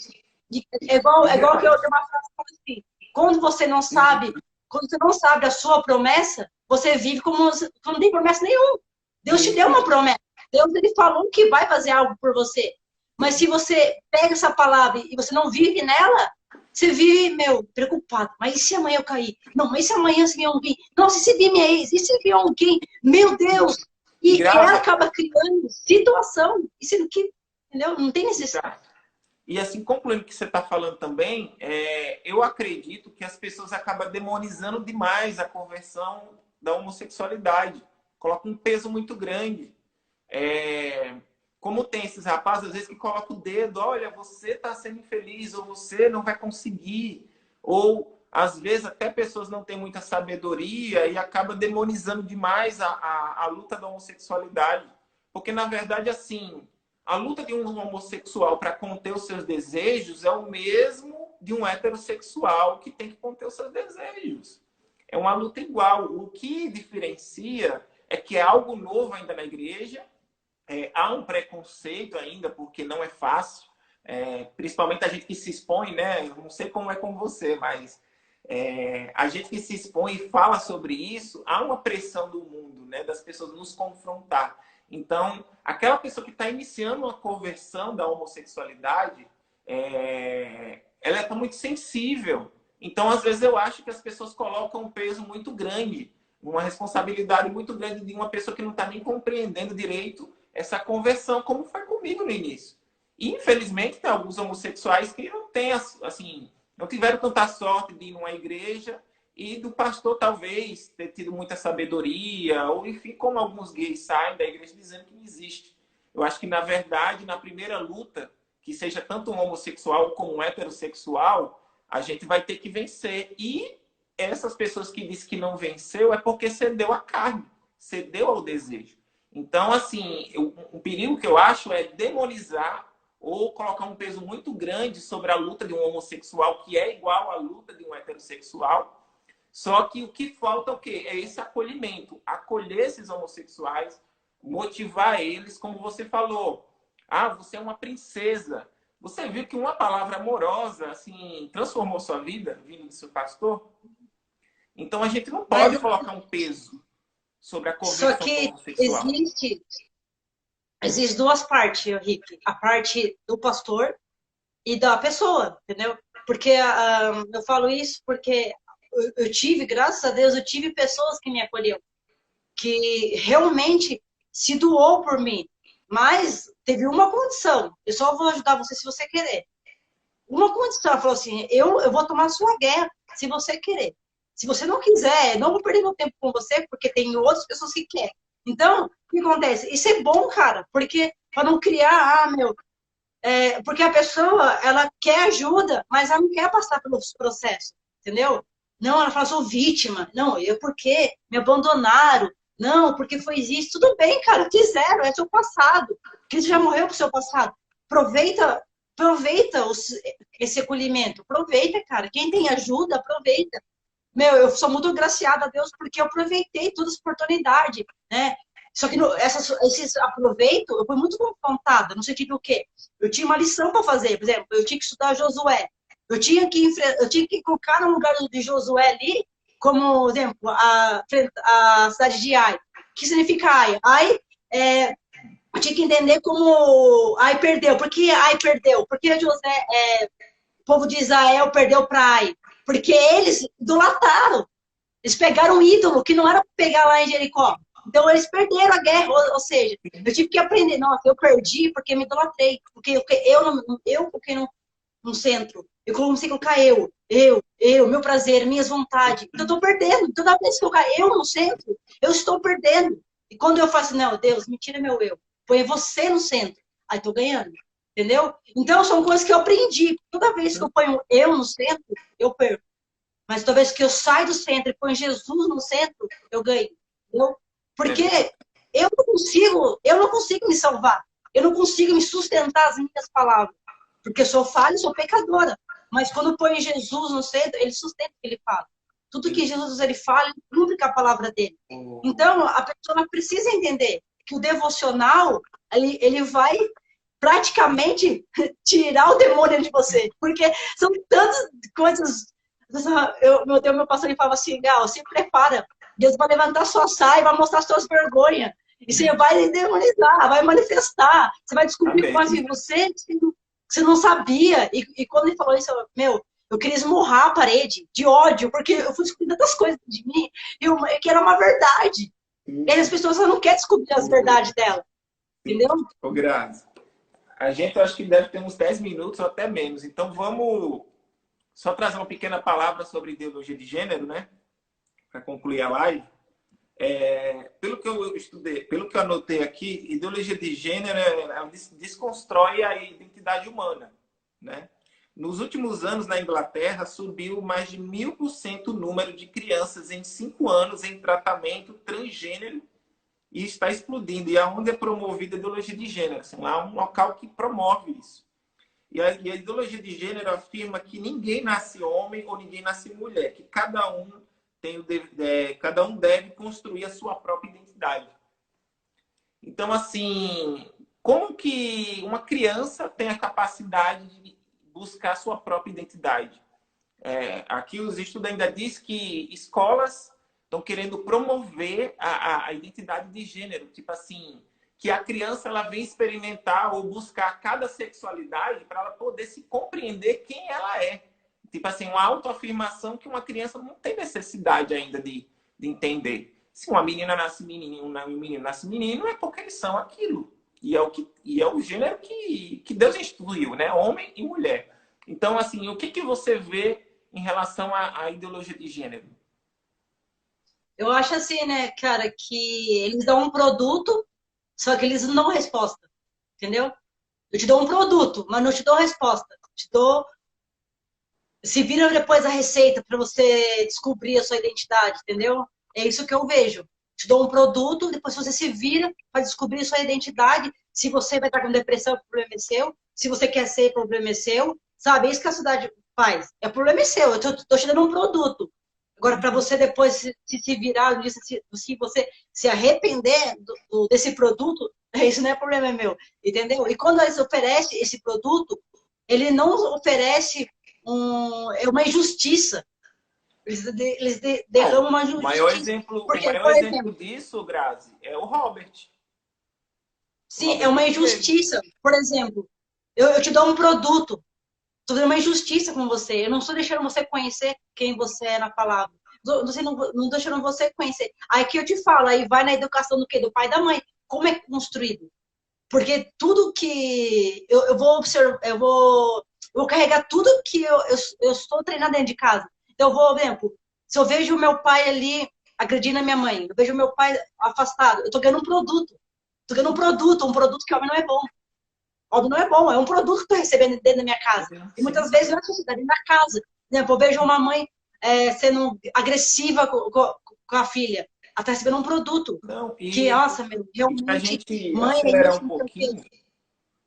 É É igual que eu verdade. tenho uma frase que fala assim: quando você não sabe, quando você não sabe a sua promessa, você vive como se não tem promessa nenhuma. Deus te deu Isso. uma promessa. Deus ele falou que vai fazer algo por você. Mas se Sim. você pega essa palavra e você não vive nela, você vive, meu, preocupado. Mas e se amanhã eu cair? Não, mas e se amanhã se vier alguém? Nossa, e se vir minha ex? E se vier alguém? Meu Deus! E ela Grava. acaba criando situação, e sendo que, entendeu? Não tem necessidade. Exato. E assim, concluindo o que você está falando também, eu acredito que as pessoas acabam demonizando demais a conversão da homossexualidade. Coloca um peso muito grande. É, como tem esses rapazes, às vezes, que colocam o dedo: olha, você está sendo infeliz, ou você não vai conseguir. Ou, às vezes, até pessoas não têm muita sabedoria e acaba demonizando demais a luta da homossexualidade. Porque, na verdade, assim, a luta de um homossexual para conter os seus desejos é o mesmo de um heterossexual que tem que conter os seus desejos. É uma luta igual. O que diferencia é que é algo novo ainda na igreja. Há um preconceito ainda, porque não é fácil. Principalmente a gente que se expõe, né? Eu não sei como é com você, mas a gente que se expõe e fala sobre isso, há uma pressão do mundo, né? Das pessoas nos confrontar. Então, aquela pessoa que está iniciando uma conversão da homossexualidade, ela está muito sensível. Então, às vezes, eu acho que as pessoas colocam um peso muito grande, uma responsabilidade muito grande de uma pessoa que não está nem compreendendo direito essa conversão, como foi comigo no início. E, infelizmente, tem alguns homossexuais que não têm, assim, não tiveram tanta sorte de ir numa igreja e do pastor talvez ter tido muita sabedoria, ou enfim, como alguns gays saem da igreja dizendo que não existe. Eu acho que, na verdade, na primeira luta, que seja tanto um homossexual como um heterossexual, a gente vai ter que vencer. E essas pessoas que dizem que não venceu é porque cedeu à carne, cedeu ao desejo. Então, assim, um perigo que eu acho é demonizar ou colocar um peso muito grande sobre a luta de um homossexual, que é igual à luta de um heterossexual. Só que o que falta é o quê? É esse acolhimento. Acolher esses homossexuais, motivar eles, como você falou. Ah, você é uma princesa. Você viu que uma palavra amorosa, assim, transformou sua vida, vindo do seu pastor? Então a gente não Mas pode colocar um peso sobre a só conversão do que homossexual. existe duas partes, Rick. A parte do pastor e da pessoa, entendeu? Porque eu falo isso porque eu tive, graças a Deus, eu tive pessoas que me acolheram. que realmente se doou por mim. Mas teve uma condição. Eu só vou ajudar você se você querer. Uma condição. Ela falou assim, eu vou tomar a sua guerra se você querer. Se você não quiser, não vou perder meu tempo com você, porque tem outras pessoas que querem. Então, o que acontece? Isso é bom, cara, porque para não criar, porque a pessoa, ela quer ajuda, mas ela não quer passar pelos processos, entendeu? Não, ela fala, sou vítima. Não, eu porque me abandonaram. Não, porque foi isso. Tudo bem, cara, fizeram, é seu passado. Cristo já morreu pro seu passado. Aproveita esse acolhimento. Aproveita, cara. Quem tem ajuda, aproveita. Meu, eu sou muito graciada a Deus porque eu aproveitei toda essa oportunidade, né? Só que esses aproveito, eu fui muito confrontada, no sentido do quê? Eu tinha uma lição para fazer, por exemplo, eu tinha que estudar Josué. Eu tinha que colocar no lugar de Josué ali, como, por exemplo, a cidade de Ai. O que significa Ai? Ai, eu tinha que entender como Ai perdeu. Por que Ai perdeu? Por que o povo de Israel perdeu para Ai? Porque eles idolataram. Eles pegaram um ídolo que não era para pegar lá em Jericó. Então, eles perderam a guerra. Ou seja, eu tive que aprender. Nossa, eu perdi porque me idolatrei. Porque eu fiquei no centro. Eu comecei a colocar meu prazer, minhas vontades. Então, eu estou perdendo. Toda vez que eu colocar eu no centro, eu estou perdendo. E quando eu faço, não, Deus, me tira meu eu. Põe você no centro. Aí, estou ganhando. Entendeu? Então, são coisas que eu aprendi. Toda vez que eu ponho eu no centro, eu perco. Mas toda vez que eu saio do centro e ponho Jesus no centro, eu ganho. Entendeu? Porque eu não consigo me salvar. Eu não consigo me sustentar as minhas palavras. Porque eu sou falha, eu sou pecadora. Mas quando eu ponho Jesus no centro, ele sustenta o que ele fala. Tudo que Jesus ele fala, ele cumpre com a palavra dele. Então, a pessoa precisa entender que o devocional, ele vai praticamente tirar o demônio de você. Porque são tantas coisas. Meu pastor ele falava assim, Gal, se prepara. Deus vai levantar sua saia, vai mostrar suas vergonhas. E você vai demonizar, vai manifestar. Você vai descobrir coisas em você que você não sabia. E quando ele falou isso, eu queria esmurrar a parede de ódio, porque eu fui descobrindo tantas coisas de mim que era uma verdade. E as pessoas não querem descobrir as verdades dela. Entendeu? Ô, Grazi, a gente acho que deve ter uns 10 minutos ou até menos. Então vamos só trazer uma pequena palavra sobre ideologia de gênero, né? Para concluir a live. Pelo que eu estudei, pelo que eu anotei aqui, ideologia de gênero ela desconstrói a identidade humana, né? Nos últimos anos, na Inglaterra, subiu mais de 1000% o número de crianças em 5 anos em tratamento transgênero e está explodindo. E aonde é promovida a ideologia de gênero? Assim, lá é um local que promove isso. E a ideologia de gênero afirma que ninguém nasce homem ou ninguém nasce mulher, que cada um cada um deve construir a sua própria identidade. Então, assim, como que uma criança tem a capacidade de buscar a sua própria identidade? Aqui os estudos ainda diz que escolas estão querendo promover a identidade de gênero, tipo assim, que a criança ela vem experimentar ou buscar cada sexualidade para ela poder se compreender quem ela é. Tipo assim, uma autoafirmação que uma criança não tem necessidade ainda de entender. Se uma menina nasce menino, um menino nasce menino, é porque eles são aquilo. E é o gênero que Deus instituiu, né? Homem e mulher. Então, assim, o que você vê em relação à ideologia de gênero? Eu acho assim, né, cara, que eles dão um produto, só que eles não dão resposta. Entendeu? Eu te dou um produto, mas não te dou resposta. Te dou. Se vira depois a receita para você descobrir a sua identidade, entendeu? É isso que eu vejo. Te dou um produto, depois você se vira para descobrir a sua identidade. Se você vai estar com depressão, o problema é seu. Se você quer ser, o problema é seu. Sabe? É isso que a sociedade faz. O problema é seu. Eu tô te dando um produto. Agora, para você depois se virar, se você se arrepender desse produto, isso não é problema meu. Entendeu? E quando eles oferecem esse produto, ele não oferece uma injustiça. Eles derramam uma injustiça. O maior exemplo disso, Grazi, é o Robert. Sim, é uma injustiça. Por exemplo, eu te dou um produto. Estou dando uma injustiça com você. Eu não estou deixando você conhecer quem você é na palavra. não deixa, não vou sequência. Aí que eu te falo, aí vai na educação do quê? Do pai e da mãe. Como é construído? Porque tudo que eu vou observar, eu vou carregar tudo que eu estou treinando dentro de casa. Então, eu vou, por exemplo, se eu vejo o meu pai ali agredindo a minha mãe, eu vejo o meu pai afastado, eu estou ganhando um produto. Estou ganhando um produto que homem não é bom. Homem não é bom, é um produto que estou recebendo dentro da minha casa. E muitas vezes não é sociedade, na casa. Por exemplo, eu vejo uma mãe sendo agressiva com a filha. Ela está recebendo um produto. Não, Que, nossa, meu, e para a realmente, gente mãe é acelerar isso, um não sei o quê. pouquinho,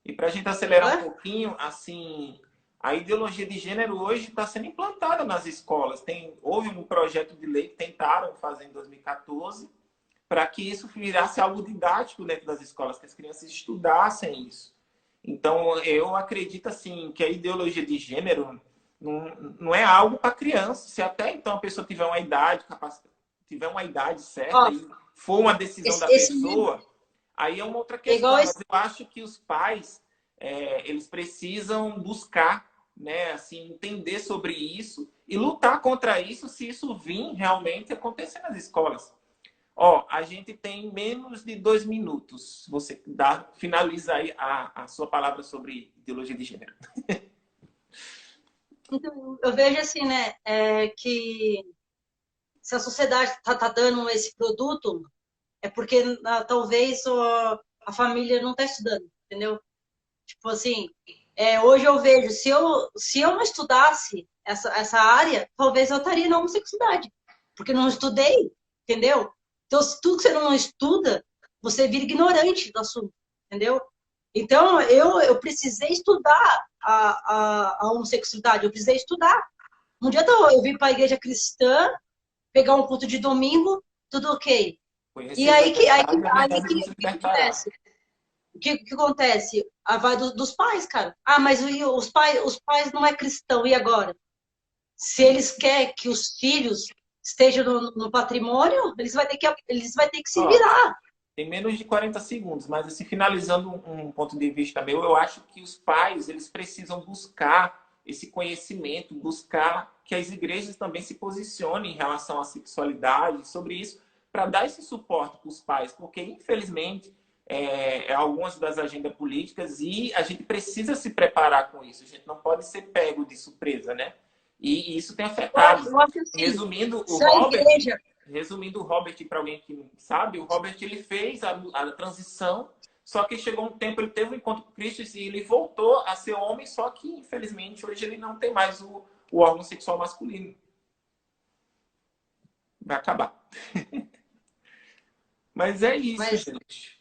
e para a gente acelerar um Hã? pouquinho, assim, a ideologia de gênero hoje está sendo implantada nas escolas. Houve um projeto de lei que tentaram fazer em 2014 para que isso virasse algo didático dentro das escolas, que as crianças estudassem isso. Então, eu acredito assim que a ideologia de gênero não é algo para criança. Se até então a pessoa tiver uma idade, tiver uma idade certa Ó, e for uma decisão da esse livro pessoa, aí é uma outra é igual questão. Mas esse. eu acho que os pais eles precisam buscar, né, assim, entender sobre isso e lutar contra isso se isso vir realmente acontecer nas escolas. Ó, a gente tem menos de 2 minutos. Você finaliza aí a sua palavra sobre ideologia de gênero. Então, eu vejo assim, né, que se a sociedade tá dando esse produto, é porque talvez a família não está estudando, entendeu? Tipo assim, hoje eu vejo, se eu não estudasse essa área, talvez eu estaria na homossexualidade, porque não estudei, entendeu? Então, se tudo que você não estuda, você vira ignorante do assunto, entendeu? Então, eu precisei estudar a homossexualidade, eu precisei estudar. Um dia eu vim para a igreja cristã, pegar um culto de domingo, tudo ok. E Conheceis a aí verdade, a verdade que, vos que libertará. acontece? O que acontece? Vai dos pais, cara. Ah, mas os pais não é cristão, e agora? Se eles querem que os filhos estejam no patrimônio, eles vai ter que se Ó, virar. tem menos de 40 segundos, mas assim, finalizando um ponto de vista meu, eu acho que os pais, eles precisam buscar esse conhecimento, buscar que as igrejas também se posicionem em relação à sexualidade, sobre isso, para dar esse suporte para os pais, porque infelizmente algumas das agendas políticas e a gente precisa se preparar com isso, a gente não pode ser pego de surpresa, né? E isso tem afetado. Eu acho assim, Resumindo, o se a Robert, igreja. Resumindo, o Robert, para alguém que não sabe, o Robert ele fez a transição, só que chegou um tempo, ele teve um encontro com Cristo e ele voltou a ser homem, só que infelizmente hoje ele não tem mais o órgão sexual masculino. Vai acabar. Mas é isso, Mas gente.